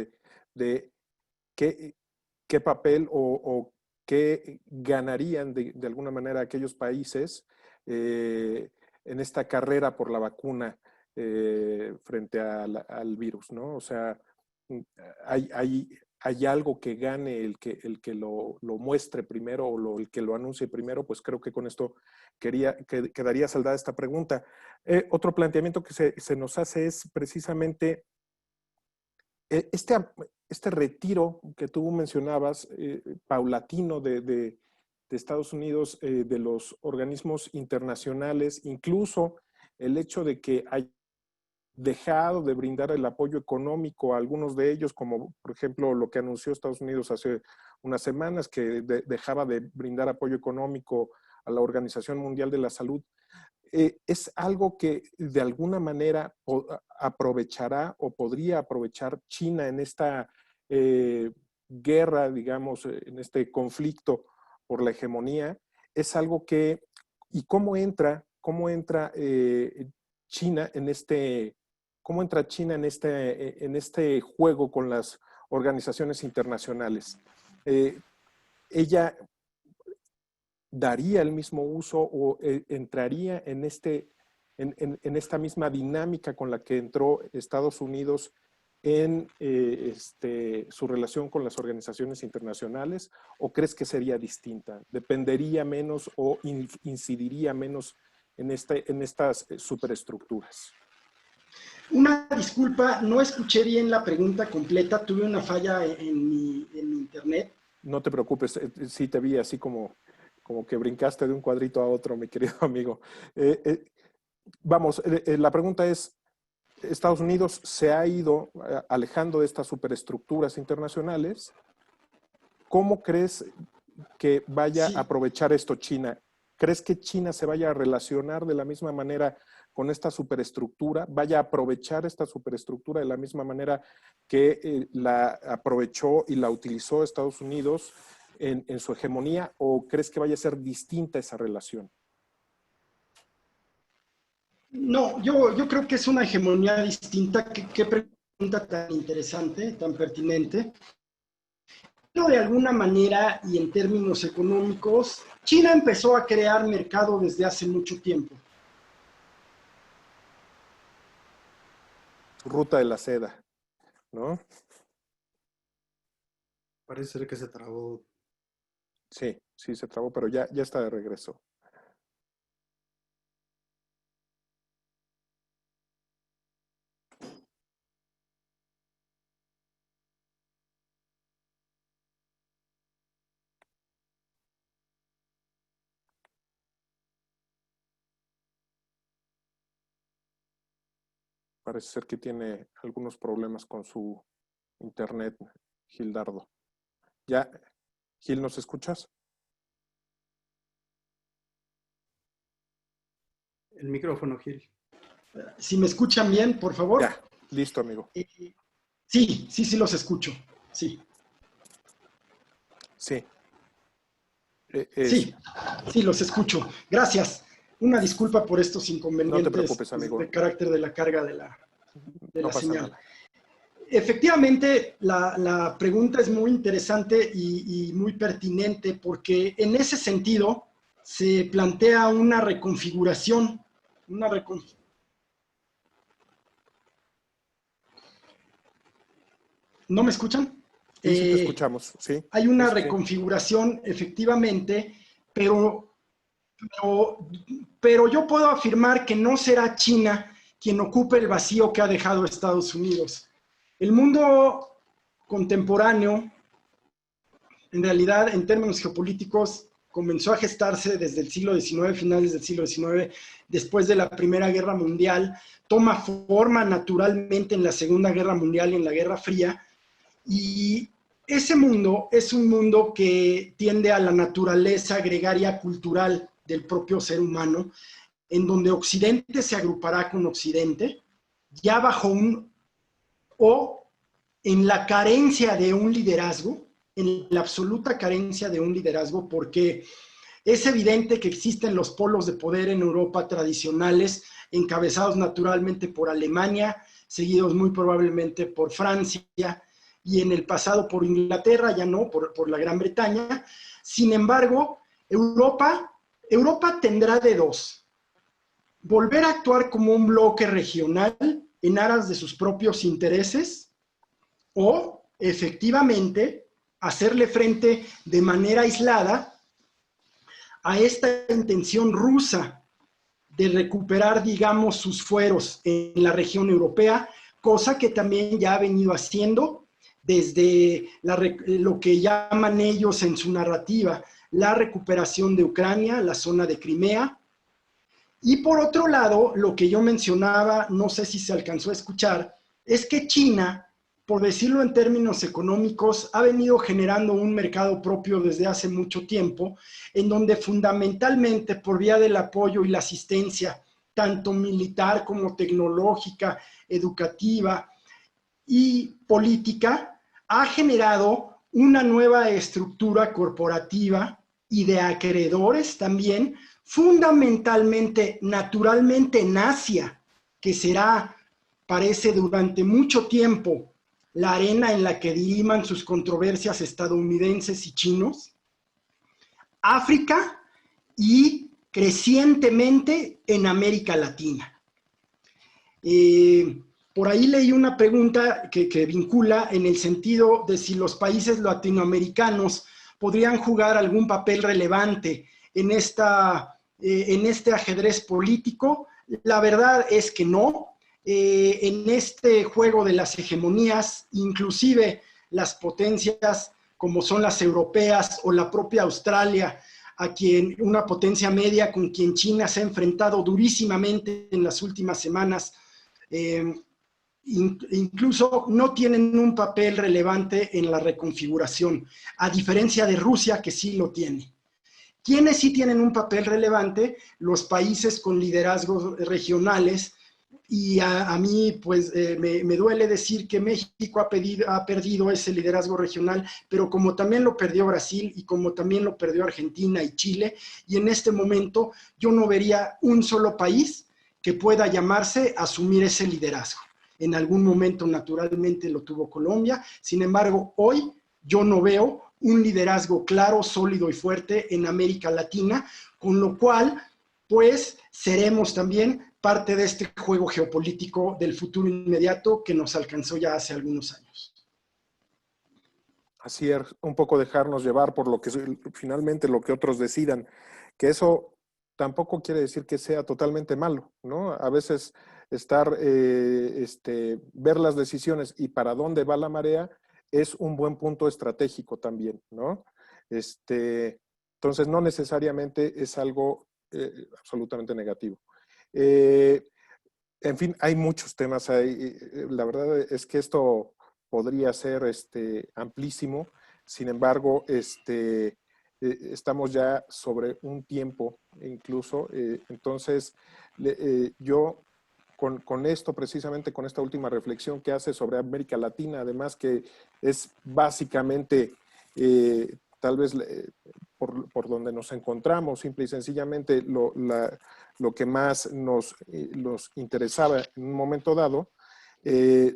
de qué papel o qué ganarían de alguna manera aquellos países en esta carrera por la vacuna frente al virus, ¿no? O sea, hay algo que gane el que lo muestre primero o el que lo anuncie primero. Pues creo que con esto quedaría saldada esta pregunta. Otro planteamiento que se nos hace es precisamente este retiro que tú mencionabas, paulatino de Estados Unidos, de los organismos internacionales, incluso el hecho de que hay dejado de brindar el apoyo económico a algunos de ellos, como por ejemplo lo que anunció Estados Unidos hace unas semanas, que dejaba de brindar apoyo económico a la Organización Mundial de la Salud. ¿Es algo que de alguna manera aprovechará o podría aprovechar China en esta guerra, digamos, en este conflicto por la hegemonía? ¿Es algo que, y cómo entra China en este juego con las organizaciones internacionales? ¿Ella daría el mismo uso o entraría en esta misma dinámica con la que entró Estados Unidos en su relación con las organizaciones internacionales? ¿O crees que sería distinta? ¿Dependería menos o incidiría menos en estas superestructuras? Una disculpa, no escuché bien la pregunta completa, tuve una falla en mi internet. No te preocupes, sí te vi así como como que brincaste de un cuadrito a otro, mi querido amigo. Vamos, la pregunta es, Estados Unidos se ha ido alejando de estas superestructuras internacionales. ¿Cómo crees que vaya a aprovechar esto China? ¿Crees que China se vaya a relacionar de la misma manera con esta superestructura? ¿Vaya a aprovechar esta superestructura de la misma manera que la aprovechó y la utilizó Estados Unidos en su hegemonía? ¿O crees que vaya a ser distinta esa relación? No, yo creo que es una hegemonía distinta. Qué pregunta tan interesante, tan pertinente. Pero de alguna manera y en términos económicos, China empezó a crear mercado desde hace mucho tiempo. Ruta de la seda, ¿no? Parece ser que se trabó. Sí, sí se trabó, pero ya está de regreso. Parece ser que tiene algunos problemas con su internet, Gildardo. ¿Ya, Gil, nos escuchas? El micrófono, Gil. Si me escuchan bien, por favor. Ya, listo, amigo. Sí los escucho. Sí. Sí. Sí, los escucho. Gracias. Una disculpa por estos inconvenientes. No te preocupes, amigo. De carácter de la carga de No la pasa señal. nada. Efectivamente, la pregunta es muy interesante y muy pertinente porque en ese sentido se plantea una reconfiguración. ¿No me escuchan? Sí, sí te escuchamos, sí. Hay una reconfiguración, efectivamente, pero yo puedo afirmar que no será China quien ocupe el vacío que ha dejado Estados Unidos. El mundo contemporáneo, en realidad, en términos geopolíticos, comenzó a gestarse desde el siglo XIX, finales del siglo XIX, después de la Primera Guerra Mundial, toma forma naturalmente en la Segunda Guerra Mundial y en la Guerra Fría, y ese mundo es un mundo que tiende a la naturaleza gregaria cultural del propio ser humano, en donde Occidente se agrupará con Occidente, ya bajo o en la carencia de un liderazgo, en la absoluta carencia de un liderazgo, porque es evidente que existen los polos de poder en Europa tradicionales, encabezados naturalmente por Alemania, seguidos muy probablemente por Francia, y en el pasado por Inglaterra, ya no, por la Gran Bretaña. Sin embargo, Europa tendrá de dos: volver a actuar como un bloque regional en aras de sus propios intereses, o efectivamente hacerle frente de manera aislada a esta intención rusa de recuperar, digamos, sus fueros en la región europea, cosa que también ya ha venido haciendo desde lo que llaman ellos en su narrativa la recuperación de Ucrania, la zona de Crimea. Y por otro lado, lo que yo mencionaba, no sé si se alcanzó a escuchar, es que China, por decirlo en términos económicos, ha venido generando un mercado propio desde hace mucho tiempo, en donde fundamentalmente por vía del apoyo y la asistencia, tanto militar como tecnológica, educativa y política, ha generado una nueva estructura corporativa y de acreedores también, fundamentalmente, naturalmente en Asia, que será, parece, durante mucho tiempo la arena en la que diriman sus controversias estadounidenses y chinos, África y crecientemente en América Latina. Por ahí leí una pregunta que vincula en el sentido de si los países latinoamericanos podrían jugar algún papel relevante en este ajedrez político. La verdad es que no. En este juego de las hegemonías, inclusive las potencias como son las europeas o la propia Australia, una potencia media con quien China se ha enfrentado durísimamente en las últimas semanas. Incluso no tienen un papel relevante en la reconfiguración, a diferencia de Rusia, que sí lo tiene. ¿Quiénes sí tienen un papel relevante? Los países con liderazgos regionales, y a mí pues me duele decir que México ha perdido ese liderazgo regional, pero como también lo perdió Brasil y como también lo perdió Argentina y Chile, y en este momento yo no vería un solo país que pueda llamarse a asumir ese liderazgo. En algún momento naturalmente lo tuvo Colombia, sin embargo hoy yo no veo un liderazgo claro, sólido y fuerte en América Latina, con lo cual pues seremos también parte de este juego geopolítico del futuro inmediato que nos alcanzó ya hace algunos años. Así es, un poco dejarnos llevar por lo que finalmente lo que otros decidan, que eso tampoco quiere decir que sea totalmente malo, ¿no? A veces ver las decisiones y para dónde va la marea es un buen punto estratégico también, ¿no? Entonces, no necesariamente es algo absolutamente negativo. En fin, hay muchos temas ahí. La verdad es que esto podría ser amplísimo. Sin embargo, estamos ya sobre un tiempo incluso. Entonces, yo con esto, precisamente con esta última reflexión que hace sobre América Latina, además que es básicamente tal vez por donde nos encontramos, simple y sencillamente lo que más nos interesaba en un momento dado,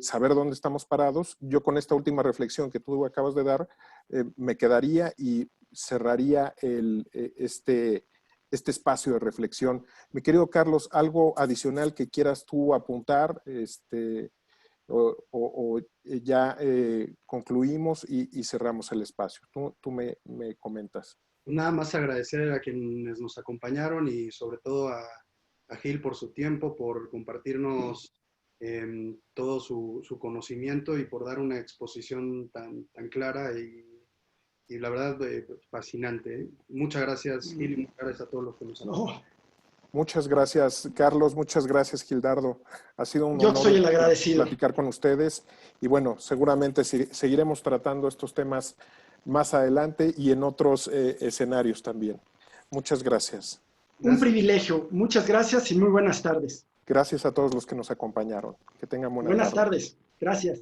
saber dónde estamos parados. Yo con esta última reflexión que tú acabas de dar, me quedaría y cerraría este espacio de reflexión. Mi querido Carlos, ¿algo adicional que quieras tú apuntar? O ya concluimos y cerramos el espacio. Tú me comentas. Nada más agradecer a quienes nos acompañaron y sobre todo a Gil por su tiempo, por compartirnos todo su conocimiento y por dar una exposición tan clara y la verdad fascinante. ¿Eh? Muchas gracias, Gil, y muchas gracias a todos los que nos acompañan. Muchas gracias, Carlos. Muchas gracias, Gildardo. Ha sido un Yo honor soy el agradecido. platicar con ustedes. Y bueno, seguramente seguiremos tratando estos temas más adelante y en otros escenarios también. Muchas gracias. Un privilegio. Muchas gracias y muy buenas tardes. Gracias a todos los que nos acompañaron. Que tengan buenas tardes. Gracias.